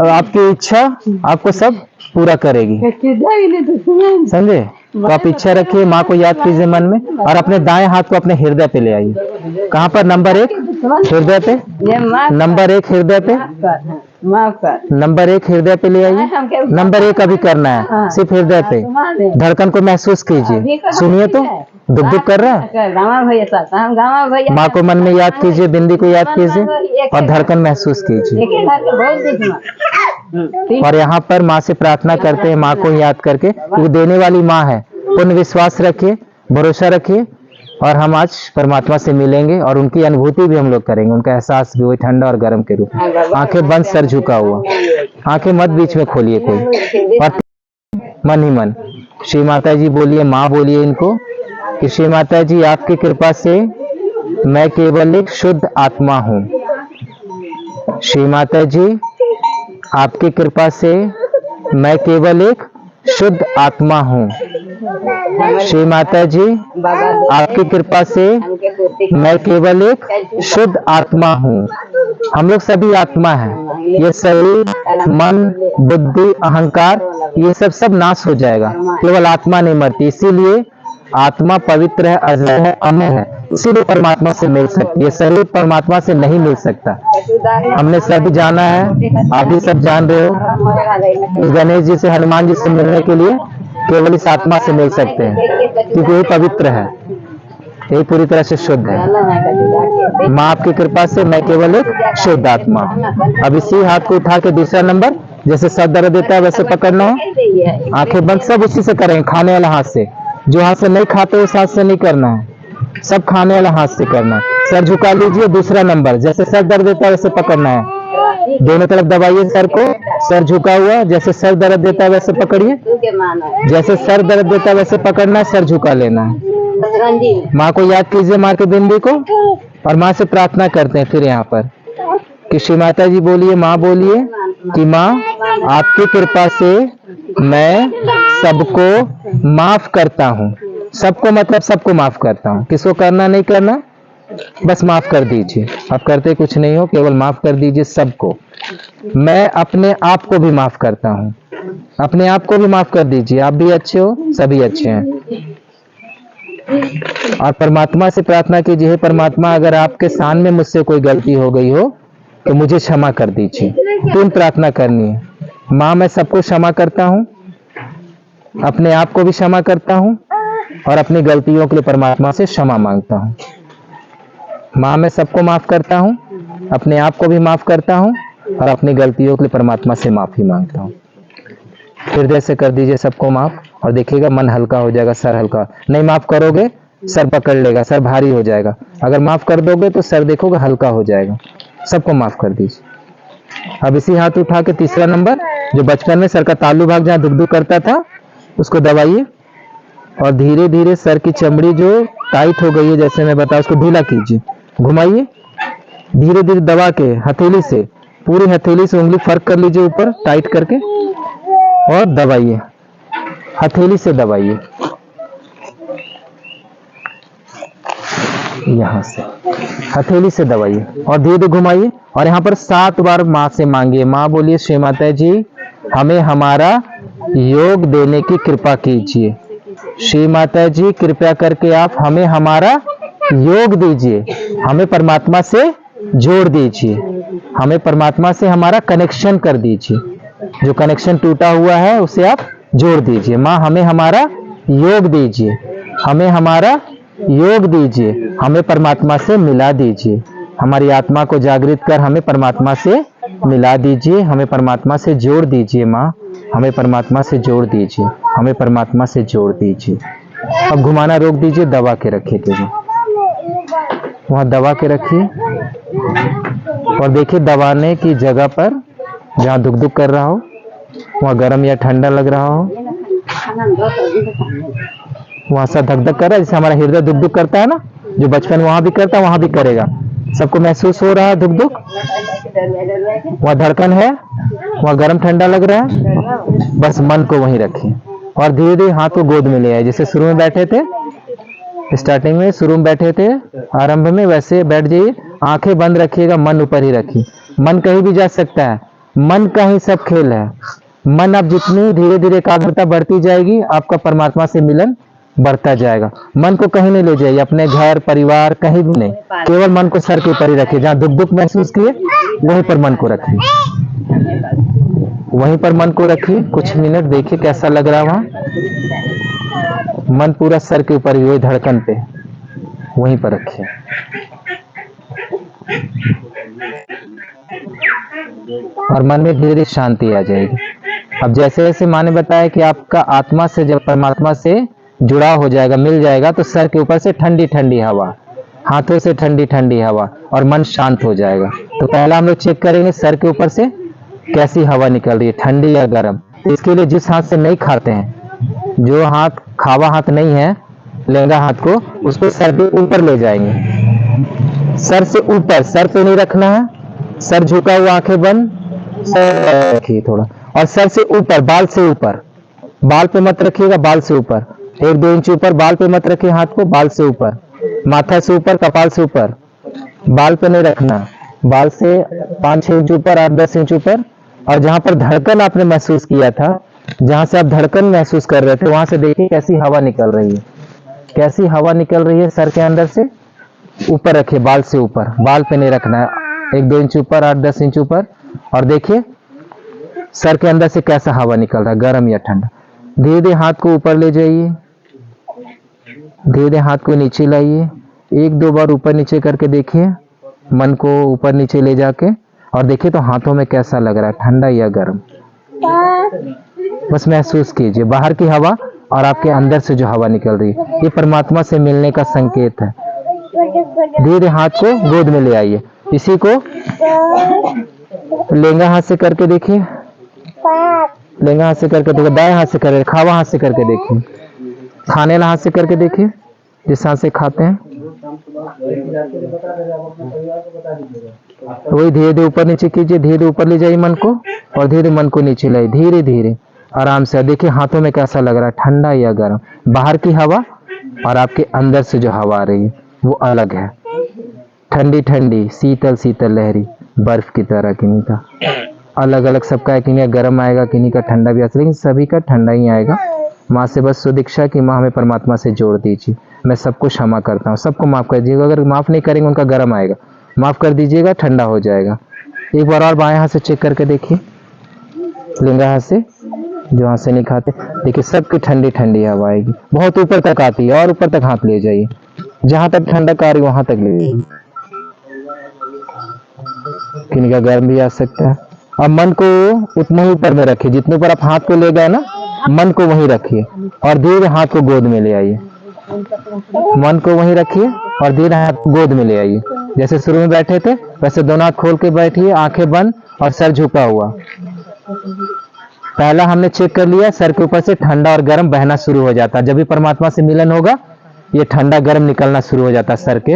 आपकी इच्छा आपको सब पूरा करेगी। समझे? तो आप इच्छा रखिए, माँ को याद कीजिए मन में और अपने दाएं हाथ को अपने हृदय पे ले आइए। कहाँ पर? नंबर 1 हृदय पे, नंबर 1 हृदय पे, नंबर 1 हृदय पे ले आइए। नंबर 1 अभी करना है, सिर्फ हृदय पे। धड़कन को महसूस कीजिए, सुनिए तो दुख दुख कर रहा है। माँ को मन में याद कीजिए, बिंदी को याद कीजिए और धड़कन महसूस कीजिए। और यहाँ पर माँ से प्रार्थना करते हैं, माँ को याद करके, वो देने वाली माँ है। पूर्ण विश्वास रखिए, भरोसा रखिए और हम आज परमात्मा से मिलेंगे और उनकी अनुभूति भी हम लोग करेंगे, उनका एहसास भी वही ठंडा और गर्म के रूप में। आंखें बंद, सर झुका हुआ, आंखें मत बीच में खोलिए कोई, और मन ही मन श्री माता जी बोलिए, माँ बोलिए इनको कि श्री माता जी आपकी कृपा से मैं केवल एक शुद्ध आत्मा हूँ। श्री माता जी आपकी कृपा से मैं केवल एक शुद्ध आत्मा हूँ। श्री माता जी आपकी कृपा से मैं केवल एक शुद्ध आत्मा हूँ। हम लोग सभी आत्मा हैं, ये शरीर, मन, बुद्धि, अहंकार ये सब नाश हो जाएगा, केवल आत्मा नहीं मरती। इसीलिए आत्मा पवित्र है, अजय है, अमर है, इसीलिए परमात्मा से मिल सकती है। शरीर परमात्मा से नहीं मिल सकता। हमने सब जाना है, आप भी सब जान रहे हो। इस गणेश जी से, हनुमान जी से मिलने के लिए केवल इस आत्मा से मिल सकते हैं, क्योंकि ये पवित्र है, ये पूरी तरह से शुद्ध है। माँ आपकी कृपा से मैं केवल एक शुद्ध आत्मा। अब इसी हाथ को उठा के दूसरा नंबर, जैसे सर दर्द देता है वैसे पकड़ना है, आंखें बंद, सब उसी से करेंगे, खाने वाला हाथ से। जो हाथ से नहीं खाते उस हाथ से नहीं करना है, सब खाने वाला हाथ से करना है। सर झुका लीजिए, दूसरा नंबर, जैसे सर दर्द देता है वैसे पकड़ना है। दोनों तरफ दबाइए सर को, सर झुका हुआ, जैसे सर दर्द देता है वैसे पकड़िए, जैसे सर दर्द देता है वैसे पकड़ना है, सर झुका लेना है। माँ को याद कीजिए, माँ की बिंदी को, और माँ से प्रार्थना करते हैं फिर यहाँ पर कि श्री माता जी बोलिए, माँ बोलिए कि माँ आपकी कृपा से मैं सबको माफ करता हूँ। सबको मतलब सबको माफ करता हूँ। किसको करना नहीं करना, बस माफ कर दीजिए। आप करते कुछ नहीं हो, केवल माफ कर दीजिए सबको। मैं अपने आप को भी माफ करता हूँ, अपने आप को भी माफ कर दीजिए। आप भी अच्छे हो, सभी अच्छे हैं। और परमात्मा से प्रार्थना कीजिए, हे परमात्मा अगर आपके सामने में मुझसे कोई गलती हो गई हो तो मुझे क्षमा कर दीजिए। तुरंत प्रार्थना करनी है, माँ मैं सबको क्षमा करता हूँ, अपने आप को भी क्षमा करता हूँ और अपनी गलतियों के लिए परमात्मा से क्षमा मांगता हूँ। माँ मैं सबको माफ करता हूँ, अपने आप को भी माफ करता हूँ और अपनी गलतियों के लिए परमात्मा से माफी मांगता हूँ। हृदय से कर दीजिए सबको माफ और देखिएगा मन हल्का हो जाएगा, सर हल्का। नहीं माफ करोगे सर पकड़ लेगा, सर भारी हो जाएगा। अगर माफ कर दोगे तो सर देखोगे हल्का हो जाएगा। सबको माफ कर दीजिए। अब इसी हाथ उठा के तीसरा नंबर, जो बचपन में सर का तालू भाग जहाँ दुख दुख करता था उसको दबाइए और धीरे धीरे सर की चमड़ी जो टाइट हो गई है, जैसे मैं बताया, उसको ढीला कीजिए, घुमाइए धीरे धीरे दबा के, हथेली से, पूरी हथेली से उंगली फर्क कर लीजिए ऊपर टाइट करके और दबाइए, हथेली से दबाइए, यहाँ से हथेली से दबाइए और धीरे धीरे घुमाइए। और यहाँ पर 7 बार माँ से मांगिए। माँ बोलिए, श्री माता जी हमें हमारा योग देने की कृपा कीजिए। श्री माता जी कृपया करके आप हमें हमारा योग दीजिए, हमें परमात्मा से जोड़ दीजिए, हमें परमात्मा से हमारा कनेक्शन कर दीजिए, जो कनेक्शन टूटा हुआ है उसे आप जोड़ दीजिए। माँ हमें हमारा योग दीजिए, हमें हमारा योग दीजिए, हमें परमात्मा से मिला दीजिए, हमारी आत्मा को जागृत कर हमें परमात्मा से मिला दीजिए, हमें परमात्मा से जोड़ दीजिए। माँ हमें परमात्मा से जोड़ दीजिए, हमें परमात्मा से जोड़ दीजिए। अब घुमाना रोक दीजिए, दबा के रखिए केवल, वहाँ दबा के रखिए और देखिए दबाने की जगह पर जहाँ दुख दुख कर रहा हो वहाँ गर्म या ठंडा लग रहा हो, वहाँ सा धक धक कर रहा है, जैसे हमारा हृदय दुख दुख करता है ना, जो बचपन वहाँ भी करता है वहाँ भी करेगा। सबको महसूस हो रहा है दुख दुख, वहाँ धड़कन है, वहाँ गर्म ठंडा लग रहा है। बस मन को वहीं रखिए और धीरे धीरे हाथ को गोद में ले आए, जैसे शुरू में बैठे थे, स्टार्टिंग में शुरू में बैठे थे आरंभ में, वैसे बैठ जाइए। आंखें बंद रखिएगा, मन ऊपर ही रखिए। मन कहीं भी जा सकता है, मन का ही सब खेल है। मन अब जितनी धीरे धीरे एकाग्रता बढ़ती जाएगी, आपका परमात्मा से मिलन बढ़ता जाएगा। मन को कहीं नहीं ले जाइए, अपने घर परिवार कहीं भी नहीं, केवल मन को सर के ऊपर ही रखिए। जहाँ दुख दुख महसूस किए वहीं पर मन को रखिए, वहीं पर मन को रखिए। कुछ मिनट देखिए कैसा लग रहा है वहाँ। मन पूरा सर के ऊपर ही, वही धड़कन पे, वहीं पर रखिए। और मन में धीरे धीरे शांति आ जाएगी। अब जैसे जैसे माँ ने बताया कि आपका आत्मा से जब परमात्मा से जुड़ा हो जाएगा, मिल जाएगा, तो सर के ऊपर से ठंडी ठंडी हवा, हाथों से ठंडी ठंडी हवा, और मन शांत हो जाएगा। तो पहला हम लोग चेक करेंगे सर के ऊपर से कैसी हवा निकल रही है, ठंडी या गर्म। तो इसके लिए जिस हाथ से नहीं खाते हैं, जो हाथ खावा हाथ नहीं है, लेंगा हाथ को, उसको सर के ऊपर ले जाएंगे। सर से ऊपर, सर पे नहीं रखना है, सर झुका हुआ, आंखें बंद, सर रखिए थोड़ा, और सर से ऊपर, बाल से ऊपर, बाल पे मत रखिएगा, बाल से ऊपर 1-2 इंच ऊपर, बाल पे मत रखिए हाथ को, बाल से ऊपर, माथा से ऊपर, कपाल से ऊपर, बाल पे नहीं रखना, बाल से 5-6 इंच ऊपर, 8-10 इंच ऊपर। और जहां पर धड़कन आपने महसूस किया था, जहां से आप धड़कन महसूस कर रहे थे, वहां से देखिए कैसी हवा निकल रही है, कैसी हवा निकल रही है सर के अंदर से। ऊपर रखिए, बाल से ऊपर, बाल पे नहीं रखना है, 1-2 इंच ऊपर, 8-10 इंच ऊपर। और देखिए सर के अंदर से कैसा हवा निकल रहा है, गर्म या ठंडा। धीरे धीरे हाथ को ऊपर ले जाइए, धीरे धीरे हाथ को नीचे लाइए, 1-2 बार ऊपर नीचे करके देखिए, मन को ऊपर नीचे ले जाके, और देखिए तो हाथों में कैसा लग रहा है, ठंडा या गर्म। बस महसूस कीजिए बाहर की हवा और आपके अंदर से जो हवा निकल रही है, ये परमात्मा से मिलने का संकेत है। धीरे धीरे हाथ को गोद में ले आइए। इसी को लेंगा हाथ से करके देखिए, लेंगा हाथ से करके देखिए, दाएं हाथ से करके, खावा हाथ से करके देखिए, खाने वाला हाथ से करके देखिए, जिस हाथ से खाते हैं। वही धीरे धीरे ऊपर नीचे कीजिए, धीरे धीरे ऊपर ले जाइए मन को, और धीरे धीरे मन को नीचे लाइए, धीरे धीरे आराम से। देखिए हाथों में कैसा लग रहा है, ठंडा या गर्म। बाहर की हवा और आपके अंदर से जो हवा आ रही है वो अलग है, ठंडी ठंडी, शीतल शीतल लहरी, बर्फ की तरह। किन्हीं का अलग अलग सबका है, किन्हीं का गर्म आएगा, किन्हीं का ठंडा भी आएगा, लेकिन सभी का ठंडा ही आएगा। माँ से बस सुदीक्षा की माँ हमें परमात्मा से जोड़ दीजिए। मैं सबको क्षमा करता हूँ, सबको माफ़ कर दीजिएगा। अगर माफ़ नहीं करेंगे उनका गर्म आएगा, माफ़ कर दीजिएगा, ठंडा हो जाएगा। एक बार और बाएं हाथ से चेक करके देखिए, लेंगा हाथ से, जो हाथ से नहीं खाते, देखिए सबकी ठंडी ठंडी हवा आएगी, बहुत ऊपर तक आती है, और ऊपर तक हाथ ले जाइए, जहां तक ठंडक आ रही वहां तक ले जाइए। किन्हीं का गर्म भी आ सकता है। अब मन को उतना ही ऊपर में रखिए, जितने ऊपर आप हाथ को ले गए ना, मन को वहीं रखिए, और धीरे हाथ को गोद में ले आइए। मन को वहीं रखिए और धीरे हाथ गोद में ले आइए। जैसे शुरू में बैठे थे वैसे दोनों हाथ खोल के बैठिए, आंखें बंद और सर झुका हुआ। पहला हमने चेक कर लिया, सर के ऊपर से ठंडा और गर्म बहना शुरू हो जाता है। जब भी परमात्मा से मिलन होगा, ये ठंडा गर्म निकलना शुरू हो जाता है सर के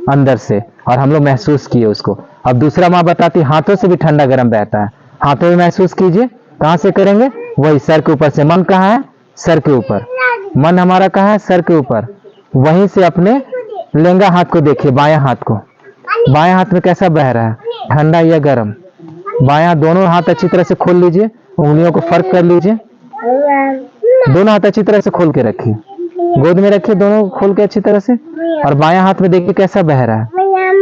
अंदर से, और हम लोग महसूस किए उसको। अब दूसरा माँ बताती हाथों से भी ठंडा गर्म बहता है, हाथों में महसूस कीजिए। कहाँ से करेंगे? वही सर के ऊपर से। मन कहाँ है? सर के ऊपर। मन हमारा कहाँ है? सर के ऊपर। वहीं से अपने लेंगा हाथ को देखिए, बायां हाथ को, बायां हाथ में कैसा बह रहा है, ठंडा या गर्म। बायां दोनों हाथ अच्छी तरह से खोल लीजिए, उंगलियों को फर्क कर लीजिए, दोनों हाथ अच्छी तरह से खोल के रखिए, गोद में रखिए दोनों खोल के अच्छी तरह से। और बायां हाथ में देखिए कैसा बह रहा है,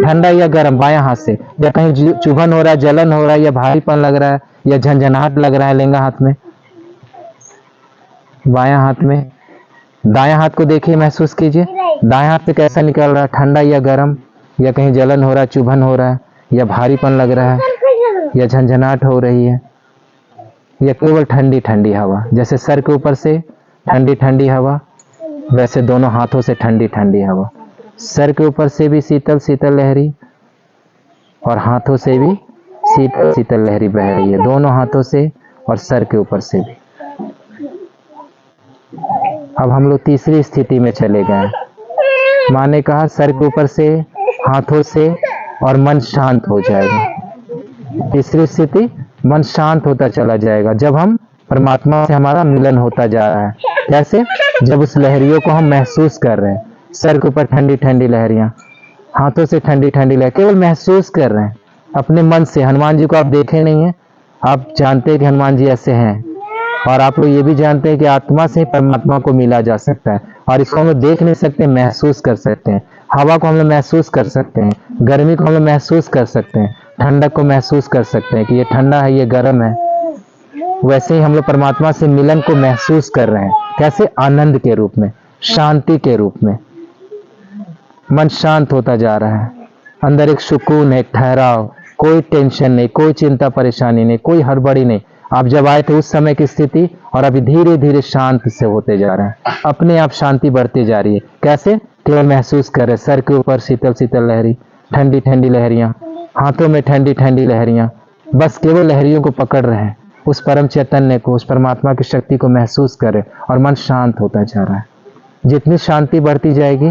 ठंडा या गर्म, बायां हाथ से। या कहीं चुभन हो रहा है, जलन हो रहा है, या भारीपन लग रहा है, या झंझनाहट लग रहा है लेंगा हाथ में, बायां हाथ में। दायां हाथ को देखिए, महसूस कीजिए, दायां हाथ से कैसा निकल रहा है, ठंडा या गर्म, या कहीं जलन हो रहा है, चुभन हो रहा है, या भारीपन लग रहा है, या झंझनाहट हो रही है, या केवल ठंडी ठंडी हवा। जैसे सर के ऊपर से ठंडी ठंडी हवा वैसे दोनों हाथों से ठंडी ठंडी हवा, सर के ऊपर से भी शीतल शीतल लहरी और हाथों से भी शीतल शीतल लहरी बह रही है, दोनों हाथों से और सर के ऊपर से भी। अब हम लोग तीसरी स्थिति में चले गए। माँ ने कहा सर के ऊपर से, हाथों से और मन शांत हो जाएगा। तीसरी स्थिति, मन शांत होता चला जाएगा जब हम परमात्मा से हमारा मिलन होता जा रहा है। कैसे? जब उस लहरियों को हम महसूस कर रहे हैं, सर के ऊपर ठंडी ठंडी लहरियां, हाथों से ठंडी ठंडी लहर, केवल महसूस कर रहे हैं अपने मन से। हनुमान जी को आप देखे नहीं है, आप जानते हैं कि हनुमान जी ऐसे हैं, और आप लोग ये भी जानते हैं कि आत्मा से परमात्मा को मिला जा सकता है, और इसको हम लोग देख नहीं सकते, महसूस कर सकते हैं। हवा को हम लोग महसूस कर सकते हैं, गर्मी को हम लोग महसूस कर सकते हैं, ठंडक को महसूस कर सकते हैं कि ये ठंडा है, ये गर्म है। वैसे ही हम लोग परमात्मा से मिलन को महसूस कर रहे हैं। कैसे? आनंद के रूप में, शांति के रूप में। मन शांत होता जा रहा है, अंदर एक सुकून है, एक ठहराव, कोई टेंशन नहीं, कोई चिंता परेशानी नहीं, कोई हड़बड़ी नहीं। आप जब आए थे उस समय की स्थिति और अभी धीरे धीरे शांत से होते जा रहे हैं, अपने आप शांति बढ़ती जा रही है। कैसे? केवल महसूस कर रहे, सर के ऊपर शीतल शीतल लहरी, ठंडी ठंडी लहरियां, हाथों में ठंडी ठंडी लहरियां, बस केवल लहरियों को पकड़ रहे हैं, उस परम चैतन्य को, उस परमात्मा की शक्ति को महसूस करें, और मन शांत होता जा रहा है। जितनी शांति बढ़ती जाएगी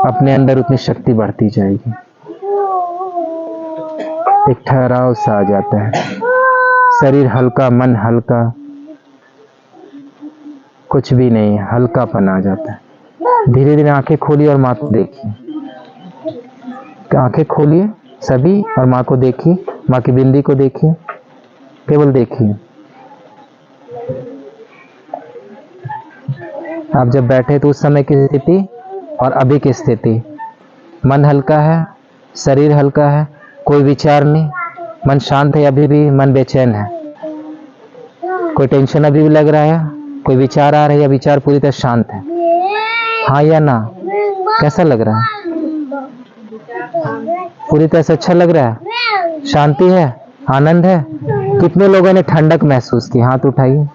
अपने अंदर उतनी शक्ति बढ़ती जाएगी। एक ठहराव सा आ जाता है, शरीर हल्का, मन हल्का, कुछ भी नहीं, हल्कापन आ जाता है। धीरे धीरे आंखें खोलिए और माँ को देखिए, आंखें खोलिए सभी और माँ को देखिए, माँ की बिंदी को देखिए, केवल देखिए। आप जब बैठे तो उस समय की स्थिति और अभी की स्थिति, मन हल्का है, शरीर हल्का है, कोई विचार नहीं, मन शांत है, अभी भी मन बेचैन है, कोई टेंशन अभी भी लग रहा है, कोई विचार आ रहा है या विचार पूरी तरह शांत है? हाँ या ना? कैसा लग रहा है? पूरी तरह से अच्छा लग रहा है, शांति है, आनंद है। कितने लोगों ने ठंडक महसूस की? हाथ उठाइए।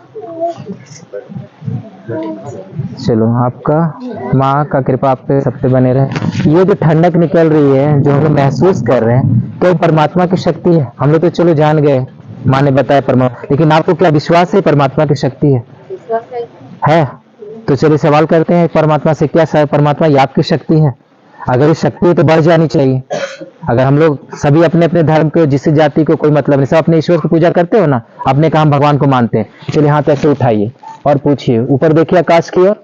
चलो, आपका माँ का कृपा आप पे सब पे बने रहे। ये जो ठंडक निकल रही है, जो हम लोग महसूस कर रहे हैं, तो परमात्मा की शक्ति है। हम लोग तो चलो जान गए, माँ ने बताया परमात्मा, लेकिन आपको क्या विश्वास है परमात्मा की शक्ति है? है? तो चलिए सवाल करते हैं परमात्मा से, क्या परमात्मा ये आपकी शक्ति है? अगर ये शक्ति है तो बढ़ जानी चाहिए। अगर हम लोग सभी अपने अपने धर्म को, जिस जाति को कोई मतलब नहीं, सब अपने ईश्वर की पूजा करते हो ना, अपने काम भगवान को मानते हैं। चलिए हाथ ऐसे उठाइए और पूछिए, ऊपर देखिए आकाश की ओर,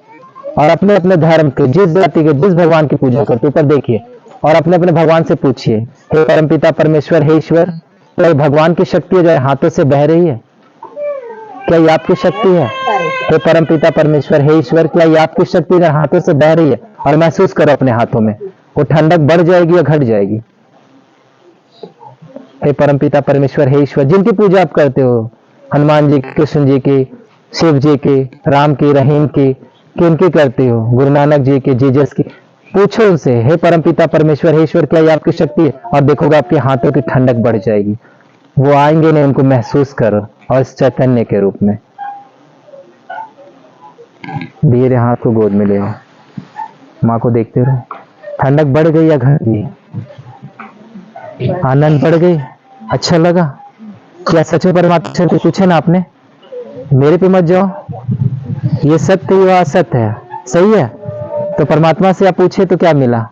और अपने अपने धर्म के, जिस जाति के, जिस भगवान की पूजा करते, ऊपर देखिए और अपने अपने भगवान से पूछिए, हे परमपिता परमेश्वर, हे ईश्वर, क्या भगवान की शक्ति है जो हाथों से बह रही है? क्या ये आपकी शक्ति है? हे परमपिता परमेश्वर, हे ईश्वर, क्या ये आपकी शक्ति है हाथों से बह रही है? और महसूस करो अपने हाथों में, वो ठंडक बढ़ जाएगी या घट जाएगी? हे परमपिता परमेश्वर, हे ईश्वर, जिनकी पूजा आप करते हो, हनुमान जी की, कृष्ण जी की, शिव जी की, राम की, रहीम की, किनकी करते हो? गुरु नानक जी की, जीसस की। पूछो उनसे, हे परमपिता परमेश्वर, हे ईश्वर, क्या ये आपकी शक्ति है? और देखोगे आपके हाथों की ठंडक बढ़ जाएगी। वो आएंगे नहीं, उनको महसूस करो, और इस चैतन्य के रूप में धीरे हाथ को गोद में ले आओ, माँ को देखते रहो। ठंडक बढ़ गई या घट गई? आनंद बढ़ गई? अच्छा लगा? क्या सच परमात्मा से पूछे ना आपने? मेरे पे मत जाओ, ये सत्य है, वह असत्य है, सही है? तो परमात्मा से आप पूछे तो क्या मिला?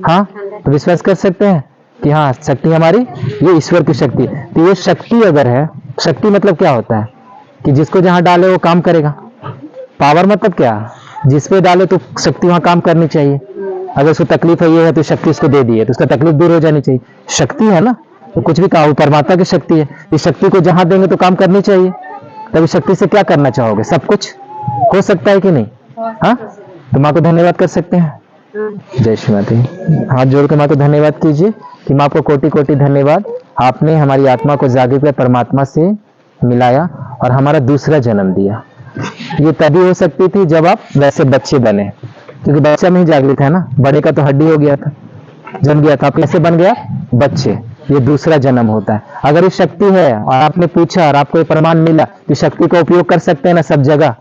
हाँ, तो विश्वास कर सकते हैं कि हाँ, शक्ति हमारी ये ईश्वर की शक्ति है। तो ये शक्ति अगर है, शक्ति मतलब क्या होता है? कि जिसको जहां डाले वो काम करेगा। पावर मतलब क्या? जिस पे डाले तो शक्ति वहां काम करनी चाहिए। अगर उसको तकलीफ है, ये है, तो शक्ति उसको दे दी है, तो उसका तकलीफ दूर हो जानी चाहिए। शक्ति है ना, तो कुछ भी कहा, परमात्मा की शक्ति है। इस शक्ति को जहां देंगे तो काम करनी चाहिए। तभी शक्ति से क्या करना चाहोगे? सब कुछ हो सकता है कि नहीं? हाँ, तो माँ को धन्यवाद कर सकते हैं। जय श्री माता। हाथ जोड़कर माँ को धन्यवाद कीजिए कि माँ को कोटि कोटि धन्यवाद, आपने हमारी आत्मा को जागृत कर परमात्मा से मिलाया और हमारा दूसरा जन्म दिया। ये तभी हो सकती थी जब आप वैसे बच्चे बने, क्योंकि बच्चा में ही जागृत है ना, बड़े का तो हड्डी हो गया था, जम गया था, आप कैसे बन गया? बच्चे। ये दूसरा जन्म होता है। अगर ये शक्ति है और आपने पूछा और आपको ये प्रमाण मिला कि शक्ति का उपयोग कर सकते हैं ना सब जगह,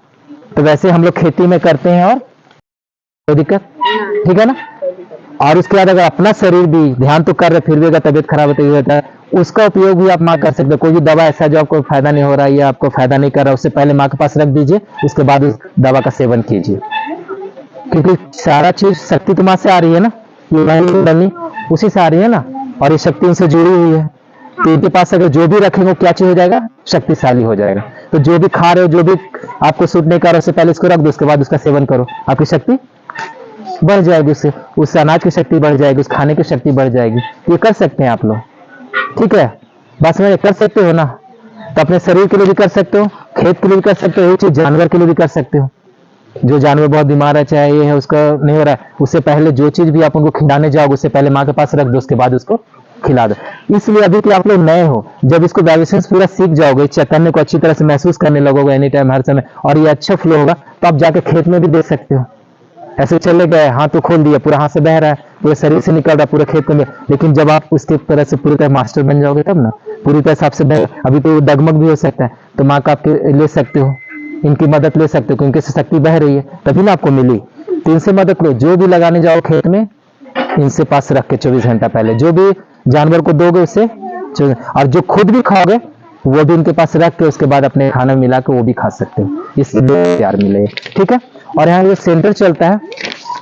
तो वैसे हम लोग खेती में करते हैं और कोई दिक्कत? ठीक है ना? और उसके बाद अगर अपना शरीर भी ध्यान तो कर रहे फिर भी अगर तबीयत खराब होती है उसका उपयोग भी आप माँ कर सकते हो। कोई भी दवा ऐसा जो आपको फायदा नहीं हो रहा है या आपको फायदा नहीं कर रहा, उससे पहले माँ के पास रख दीजिए, उसके बाद उस दवा का सेवन कीजिए। क्योंकि सारा चीज शक्ति तो माँ से आ रही है ना, ये बनी उसी से आ रही है ना, और ये शक्ति उनसे जुड़ी हुई है। तो इनके पास अगर जो भी रखेंगे क्या चीज हो जाएगा? शक्तिशाली हो जाएगा। तो जो भी खा रहे हो, जो भी आपको सूट नहीं कर रहा, उससे पहले इसको रख दो, उसके बाद उसका सेवन करो, आपकी शक्ति बढ़ जाएगी। उससे उस अनाज की शक्ति बढ़ जाएगी, उस खाने की शक्ति बढ़ जाएगी। ये कर सकते हैं आप लोग, ठीक है? बस में कर सकते हो ना, तो अपने शरीर के लिए भी कर सकते हो, खेत के लिए भी कर सकते हो, एक चीज जानवर के लिए भी कर सकते हो। जो जानवर बहुत बीमार है, चाहे ये है, उसका नहीं हो रहा है, उससे पहले जो चीज भी आप उनको खिलाने जाओगे, उससे पहले माँ के पास रख दो, उसके बाद उसको खिला दो। इसलिए अभी कि आप लोग नए हो, जब इसको वाइब्रेशन पूरा सीख जाओगे, चैतन्य को अच्छी तरह से महसूस करने लगोगे एनी टाइम, हर समय, और ये अच्छा फ्लो होगा, तो आप जाके खेत में भी दे सकते हो। ऐसे चले गए, हाथ तो खोल दिया, पूरा हाथ से बह रहा है, पूरे शरीर से निकल रहा है, पूरे खेत में। लेकिन जब आप उसके तरह से पूरी तरह मास्टर बन जाओगे तब ना, पूरी तरह से आपसे अभी तो डगमग भी हो सकता है, तो माँ का आपके ले सकते हो, इनकी मदद ले सकते हो, क्योंकि इनसे शक्ति बह रही है तभी ना आपको मिली। तो इनसे मदद लो, जो भी लगाने जाओ खेत में, इनसे पास रख के 24 घंटा पहले जो भी जानवर को दोगे उससे, और जो खुद भी खाओगे वो भी इनके पास रख के उसके बाद अपने खाना मिला के वो भी खा सकते हो, इससे प्यार मिले, ठीक है? और यहाँ ये सेंटर चलता है,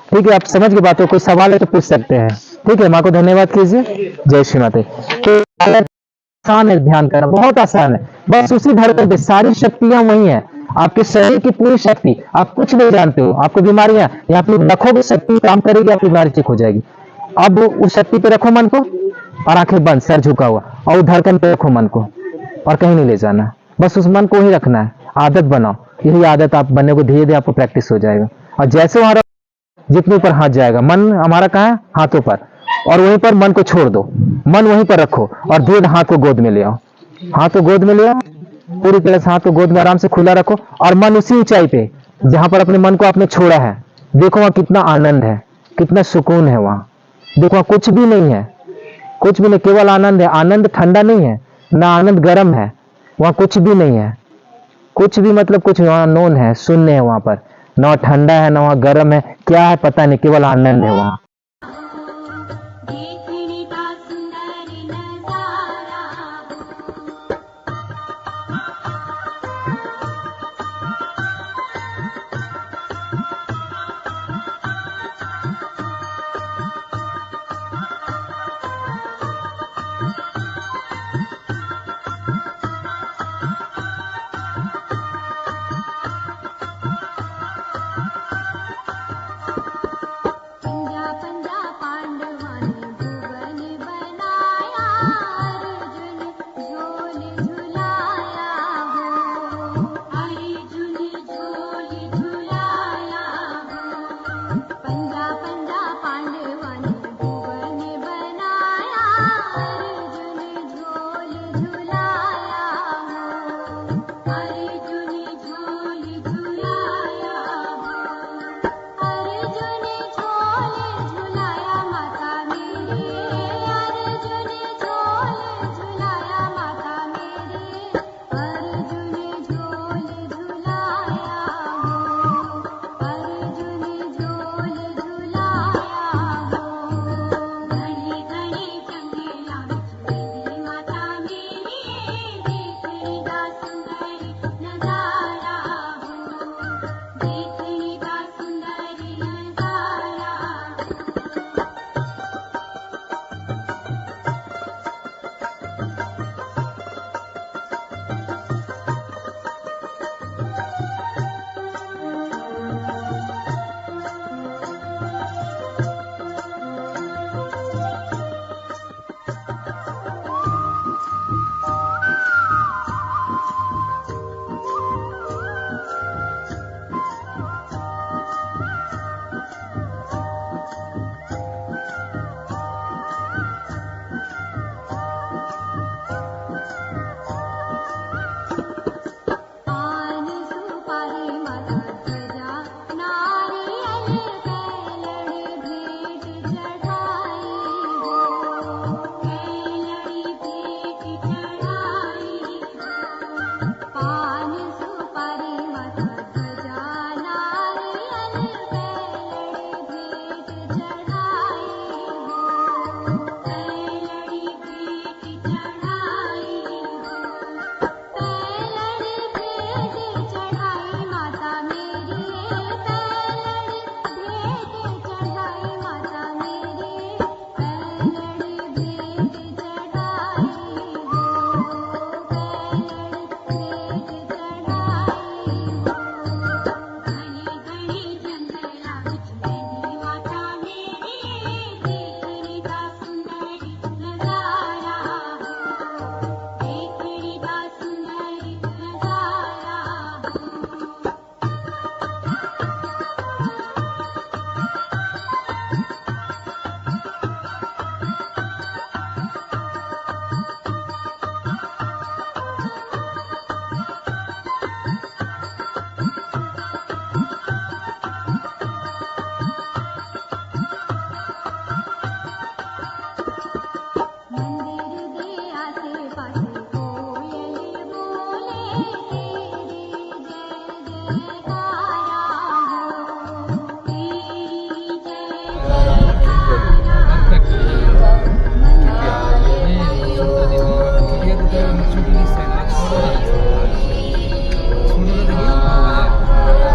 ठीक है? आप समझ के बात हो, कोई सवाल है तो पूछ सकते हैं, ठीक है? माँ को धन्यवाद कीजिए। जय श्री माता। तो आसान है, ध्यान करना बहुत आसान है, बस उसी धड़कन पे सारी शक्तियां वही है, आपके शरीर की पूरी शक्ति। आप कुछ नहीं जानते हो, आपको बीमारियां यहाँ पे रखोगे, शक्ति काम करेगी, आपकी बीमारी ठीक हो जाएगी। अब उस शक्ति पे रखो मन को, और आंखें बंद, सर झुका हुआ, और उस धड़कन पे रखो मन को, और कहीं नहीं ले जाना, बस उस मन को ही रखना है। आदत बनाओ, यही आदत आप बनने को धीरे धीरे आपको प्रैक्टिस हो जाएगा। और जैसे वहां जितने ऊपर हाथ जाएगा, मन हमारा कहाँ है? हाथों पर, और वहीं पर मन को छोड़ दो, मन वहीं पर रखो, और धीरे हाथ को गोद में ले आओ, हाथ को गोद में ले आओ, पूरी तरह से हाथ को गोद में आराम से खुला रखो, और मन उसी ऊंचाई पे जहां पर अपने मन को आपने छोड़ा है, देखो वहां कितना आनंद है, कितना सुकून है वहां। देखो वहां कुछ भी नहीं है, कुछ भी नहीं, केवल आनंद है। आनंद ठंडा नहीं है ना, आनंद गर्म है, वहां कुछ भी नहीं है, कुछ भी मतलब कुछ, वहां नोन है, शून्य है वहां पर, ना ठंडा है ना वहां गर्म है, क्या है पता नहीं, केवल आनंद है वहां। देखने का सुंदर नजारा छोटो निश्चय छोड़ो ना छोड़ो ना देखिए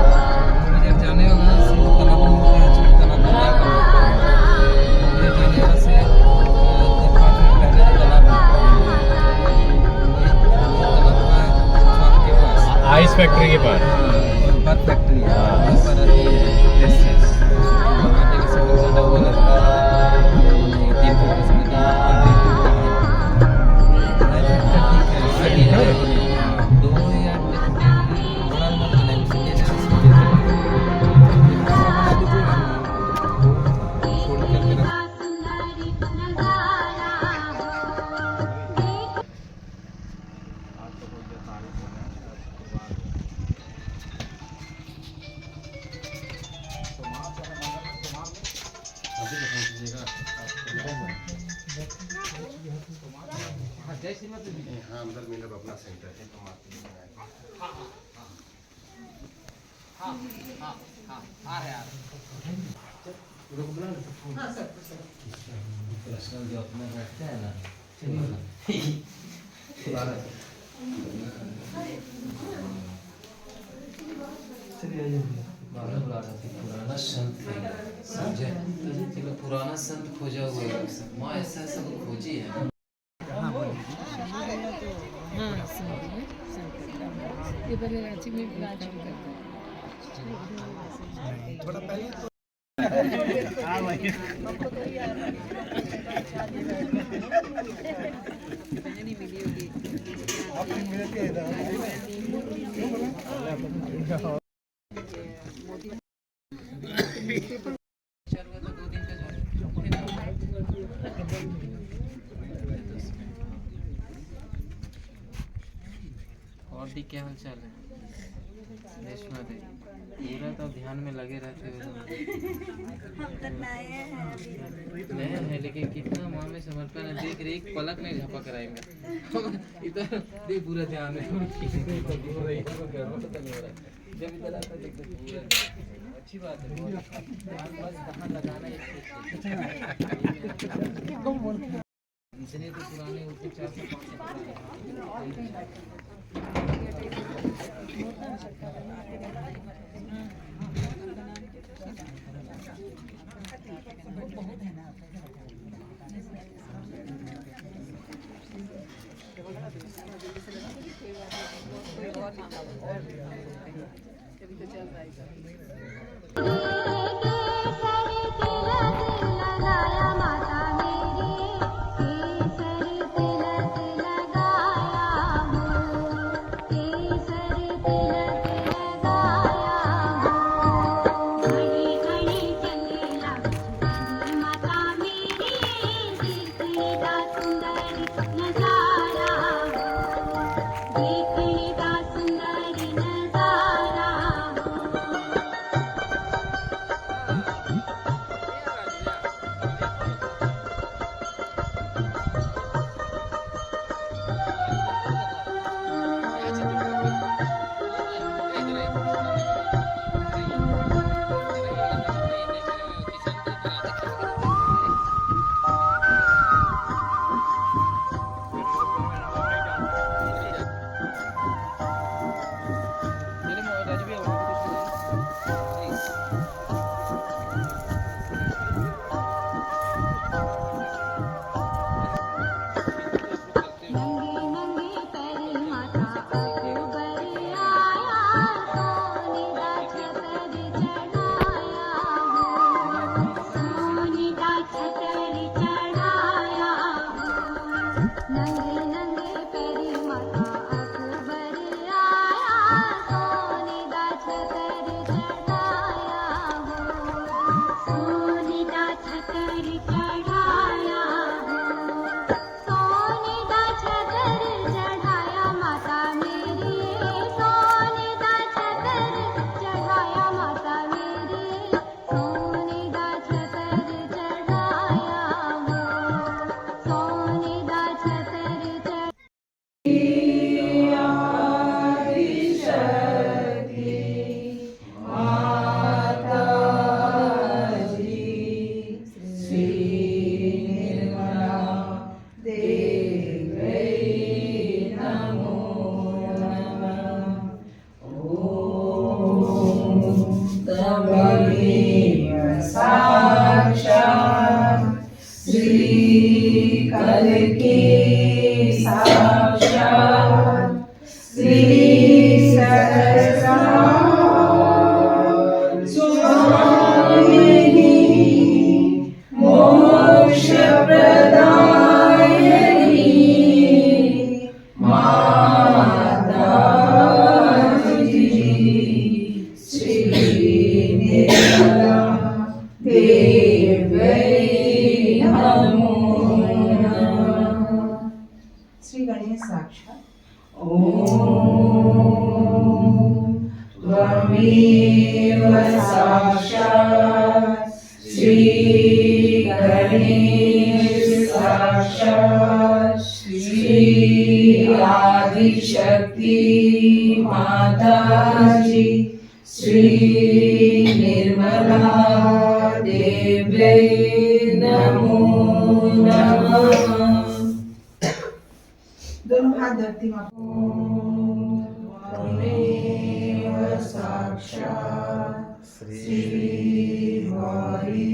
बाजार जाने वाला है सीधे तालाब में मुड़ते हैं छठ तालाब में जाकर ये जाने वाला से 5 मिनट पहले जो तालाब है वही तालाब है चौक के पास आइस फैक्ट्री के पास बर्फ फैक्ट्री है वहीं पर रेस्टोरेंट वहाँ पे किसी को ज़्यादा वो लगता है 3 फुट का समय का 3 फुट का है ठीक है सही है 2 या बड़ा मत बनाए उसे ले जाए छोड़ करके रख सुंदरी नजारा हाँ अंदर में लोग अपना सेंटर है तो मार्केट में पर्सनल जो अपना बैठते हैं ना पुराना संत है समझे चलो पुराना संत खोजा हुआ है माँ ऐसा ऐसा को खोजी है ये पहले रांची में इलाज करते हैं और दी क्या हाल चाल है देश में दे पूरा तो ध्यान में लगे रहते हो नए हैं लेकिन कितना माँ में समर्पण है देख रहे एक पलक नहीं झपक रहेंगे इधर देख पूरा ध्यान में जब इधर आता देखते पूरा अच्छी बात है बस कहाँ लगाना है इसलिए तो पुराने उसके 400 देखने का सुंदर नजारा श्री गणेश साक्षात त्वमेव साक्षात् श्री गणेश साक्षात् श्री आदिशक्ति माताजी श्री निर्मला देव्यै नमो नमः। दोनों हाथ धरती माँ त्वमेव साक्षात् श्री गौरी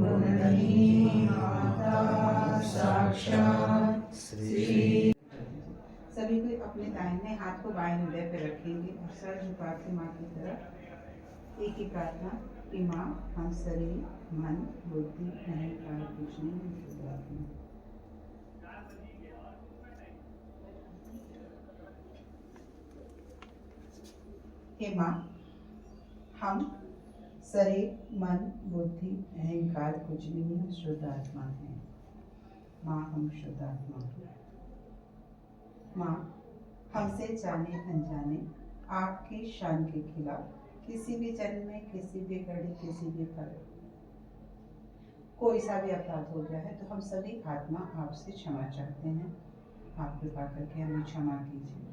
गुणनी माता साक्षात श्री। सभी को अपने दाहिने हाथ को बाएं हृदय पे रखेंगे और सर झुका के माँ की तरफ एक ही प्रार्थना कि माँ हम शरीर मन बुद्धि अहंकार कुछ नहीं। हे माँ हम शरीर मन बुद्धि अहंकार कुछ नहीं है, शुद्ध आत्मा है। माँ हम शुद्ध आत्मा हैं। माँ हमसे जाने अनजाने आपकी शान के खिलाफ किसी भी जन्म में किसी भी घड़ी किसी भी पल कोई सा भी अपराध हो गया है तो हम सभी आत्मा आपसे क्षमा चाहते हैं। आप कृपा करके हमें क्षमा कीजिए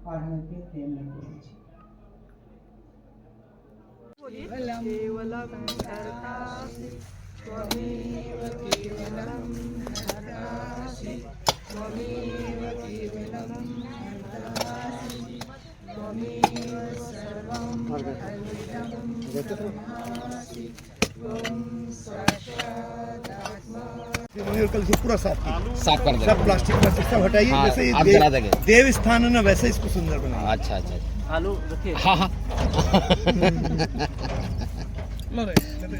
और हमें भी प्रेम में कीजिए। केवलं कर्तासि त्वमेव केवलं कर्तासि त्वमेव केवलं कर्तासि त्वमेव सर्वं खल्विदं ब्रह्मासि त्वं साक्षात् आत्मा। और कल से पूरा साफ साफ कर दे। सब प्लास्टिक सब हटाइए। हाँ, जैसे आप जला देंगे। देव स्थान है ना वैसे इसको सुंदर बनाइए। अच्छा अच्छा आलू रखिए। हाँ हाँ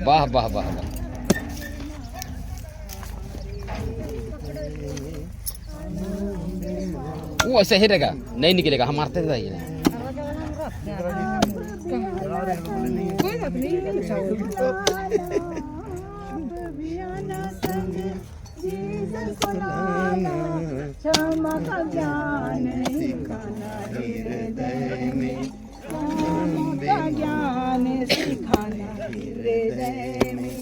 वाह वाह वाह वाह। वो ऐसे ही रहेगा नहीं निकलेगा हम मारते जाइए। क्षमा का ज्ञान सिखाना हृदय में, का ज्ञान सिखाना हृदय में।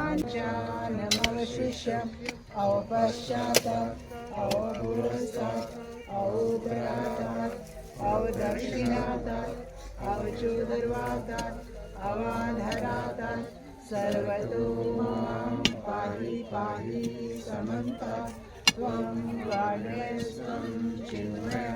अज्ञानमवशिष्य अवपश्चातात् अवपुरस्तात् अवोत्तरातात् अवदक्षिणातात् अवचोदर्वातात् अवाधरातात् सर्वतो मां पाहि पाहि समन्तात्। त्वं वाग्मयस्त्वं चिन्मय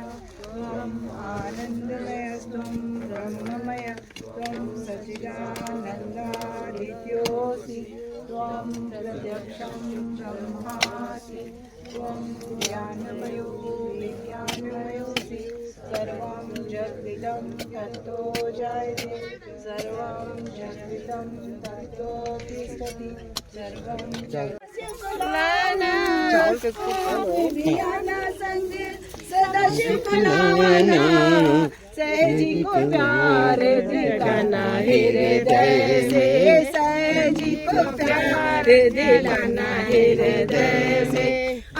त्वं आनन्दमयस्त्वं ब्रह्ममय त्वं सच्चिदानन्दादित्योऽसि त्वं प्रत्यक्षं ब्रह्मासि त्वं ज्ञानमयो विज्ञानमयोऽसि सर्वं जगदिदं तत्तो जायते सर्वं जगदिदं तत्तो तिष्ठति सर्वं सदा शिव को लाना सहजी को प्यार दिलाना हृदय से सहजी को प्यार दिलाना हृदय से।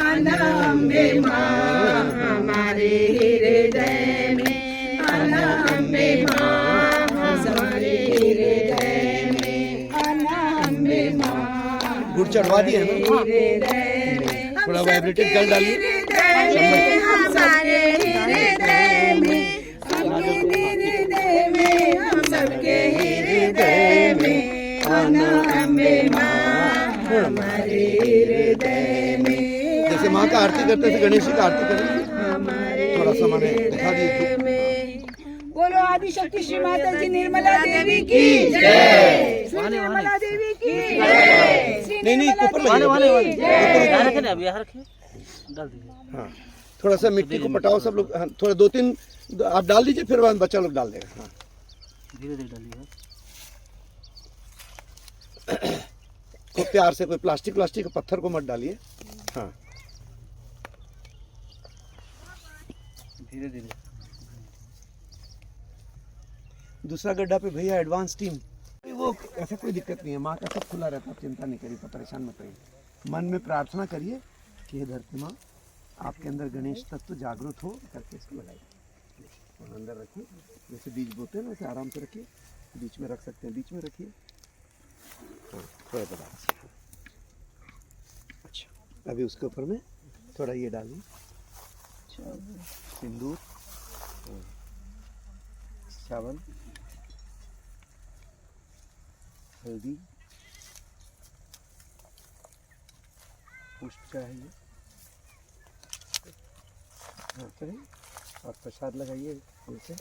अनाम्बे माँ हमारे हृदय में अनाम्बे माँ हमारे हृदय में अनाम्बे माँ गुड़ चढ़वा दिए ना थोड़ा वाइब्रेटेड कर डालिए। हमारे हृदय में हम सबके हृदय में अनाम्बे माँ हमारे हृदय में। जैसे माँ का आरती करते थे गणेश जी का आरती करें थोड़ा सा मैंने दिखा दिए। बोलो आदिशक्ति श्री माता जी निर्मला देवी की जय। श्री निर्मला देवी की जय। नहीं नहीं ऊपर हाँ थोड़ा सा मिट्टी को पटाओ सब लोग हाँ, थोड़ा 2-3 आप डाल दीजिए फिर बाद बच्चा लोग डाल देगा हाँ धीरे धीरे डालिए खूब प्यार से कोई प्लास्टिक का पत्थर को मत डालिए हाँ धीरे धीरे दूसरा गड्ढा पे भैया एडवांस टीम वो ऐसा कोई दिक्कत नहीं है माँ का सब खुला रहता है चिंता नहीं करिए परेशान मत रहिए मन में प्रार्थना करिए कि हे धरती माँ आपके अंदर गणेश तत्व जागृत हो करके इसको लगाइए और अंदर रखिए जैसे बीज बोते हैं ना वैसे आराम से रखिए बीच में रख सकते हैं बीच में रखिए हाँ थोड़ा दबा दीजिए अच्छा अभी उसके ऊपर में थोड़ा ये डालिए सिंदूर चावल हल्दी पुष्प चाहिए हाँ चलिए और प्रसाद लगाइए उनसे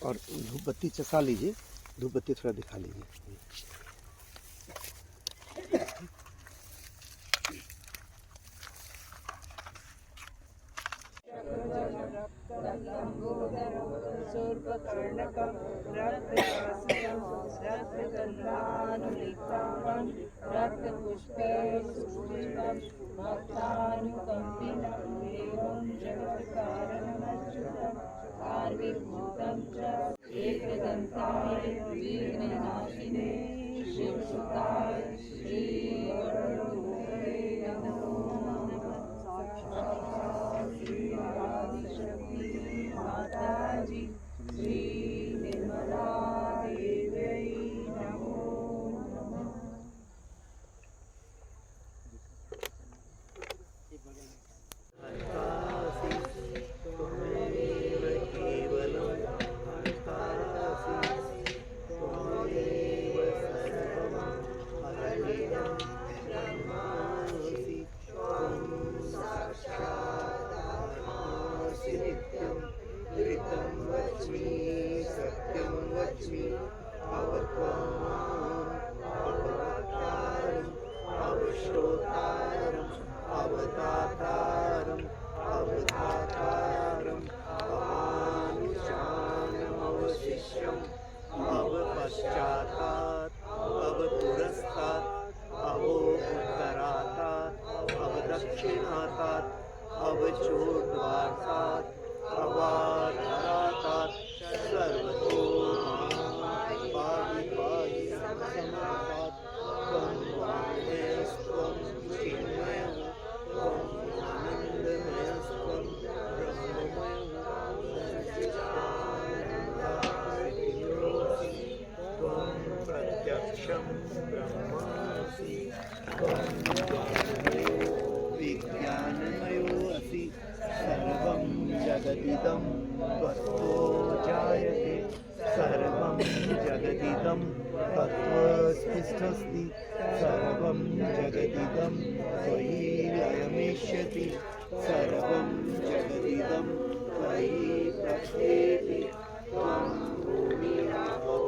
और धूप बत्ती चसा लीजिए धूप बत्ती थोड़ा दिखा लीजिए जगदिदं त्वत्तो जायते सर्वं जगदिदं तत्त्वस्तिष्ठस्ति सर्वं जगदिदं त्वयि लयमिष्यति सर्वं जगदिदं त्वयि प्रत्येति त्वं भूमिरापो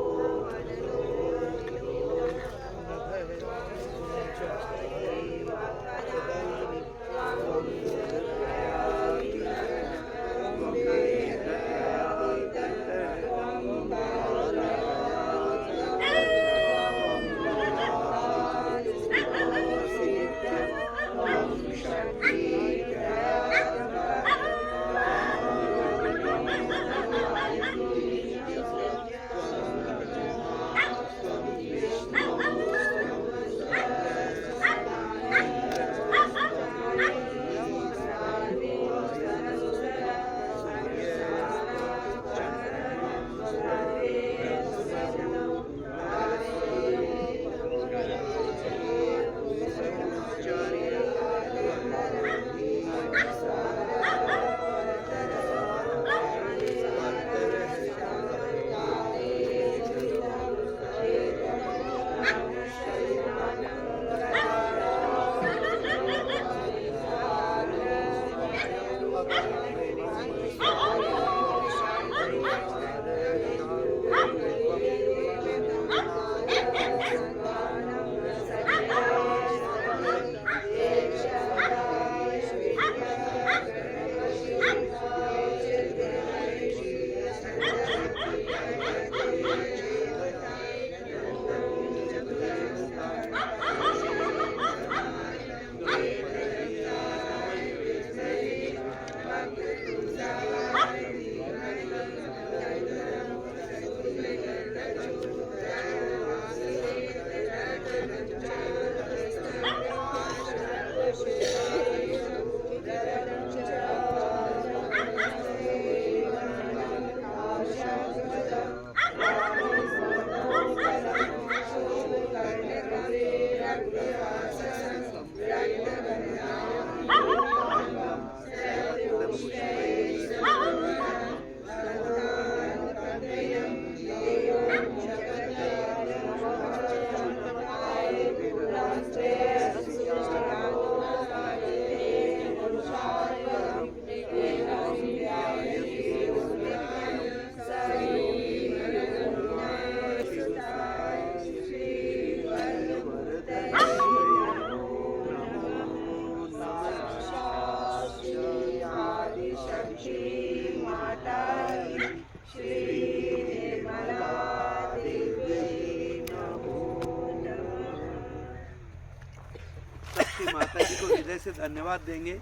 श्री माता जी को हृदय से धन्यवाद देंगे।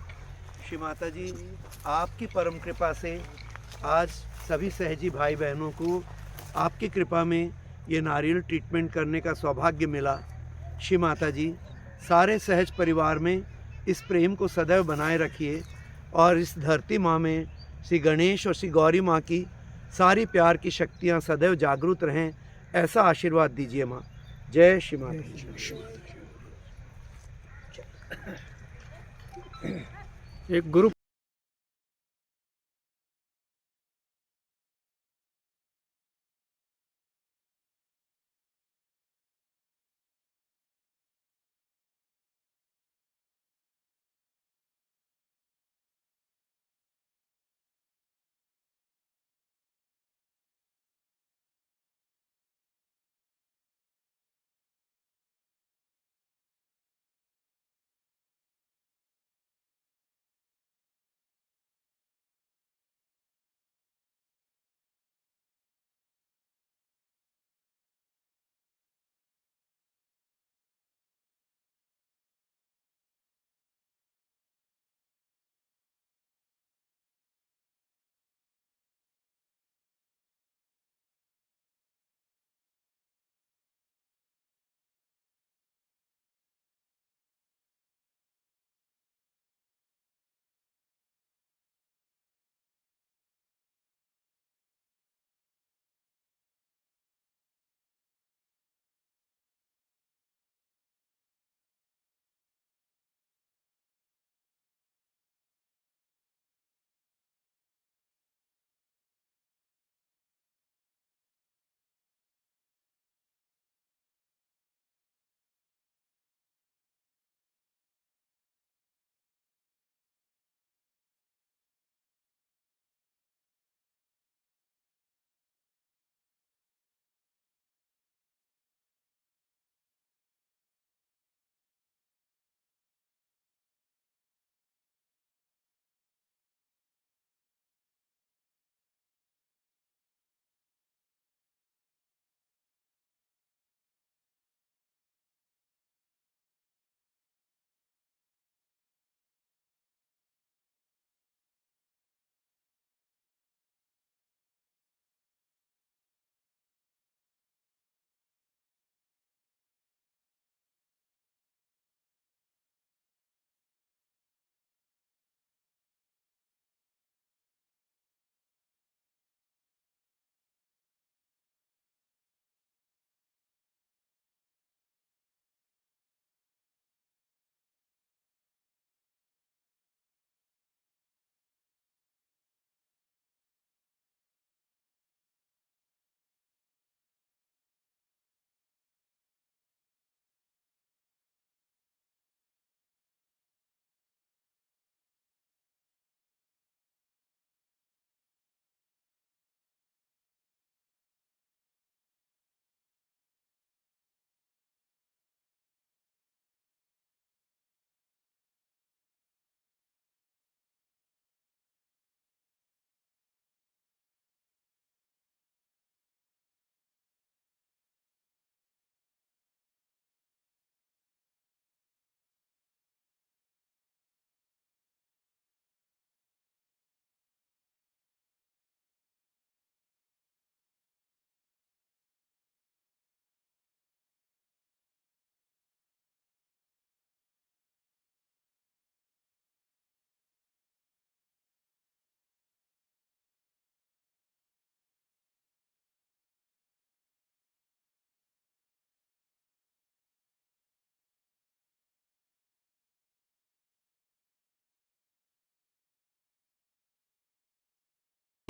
श्री माता जी, आपकी परम कृपा से आज सभी सहजी भाई बहनों को आपकी कृपा में ये नारियल ट्रीटमेंट करने का सौभाग्य मिला। श्री माता जी, सारे सहज परिवार में इस प्रेम को सदैव बनाए रखिए और इस धरती माँ में श्री गणेश और श्री गौरी माँ की सारी प्यार की शक्तियाँ सदैव जागरूक रहें, ऐसा आशीर्वाद दीजिए माँ। जय श्री माता जी। एक गुरु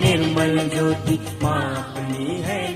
निर्मल ज्योति माँ अपनी है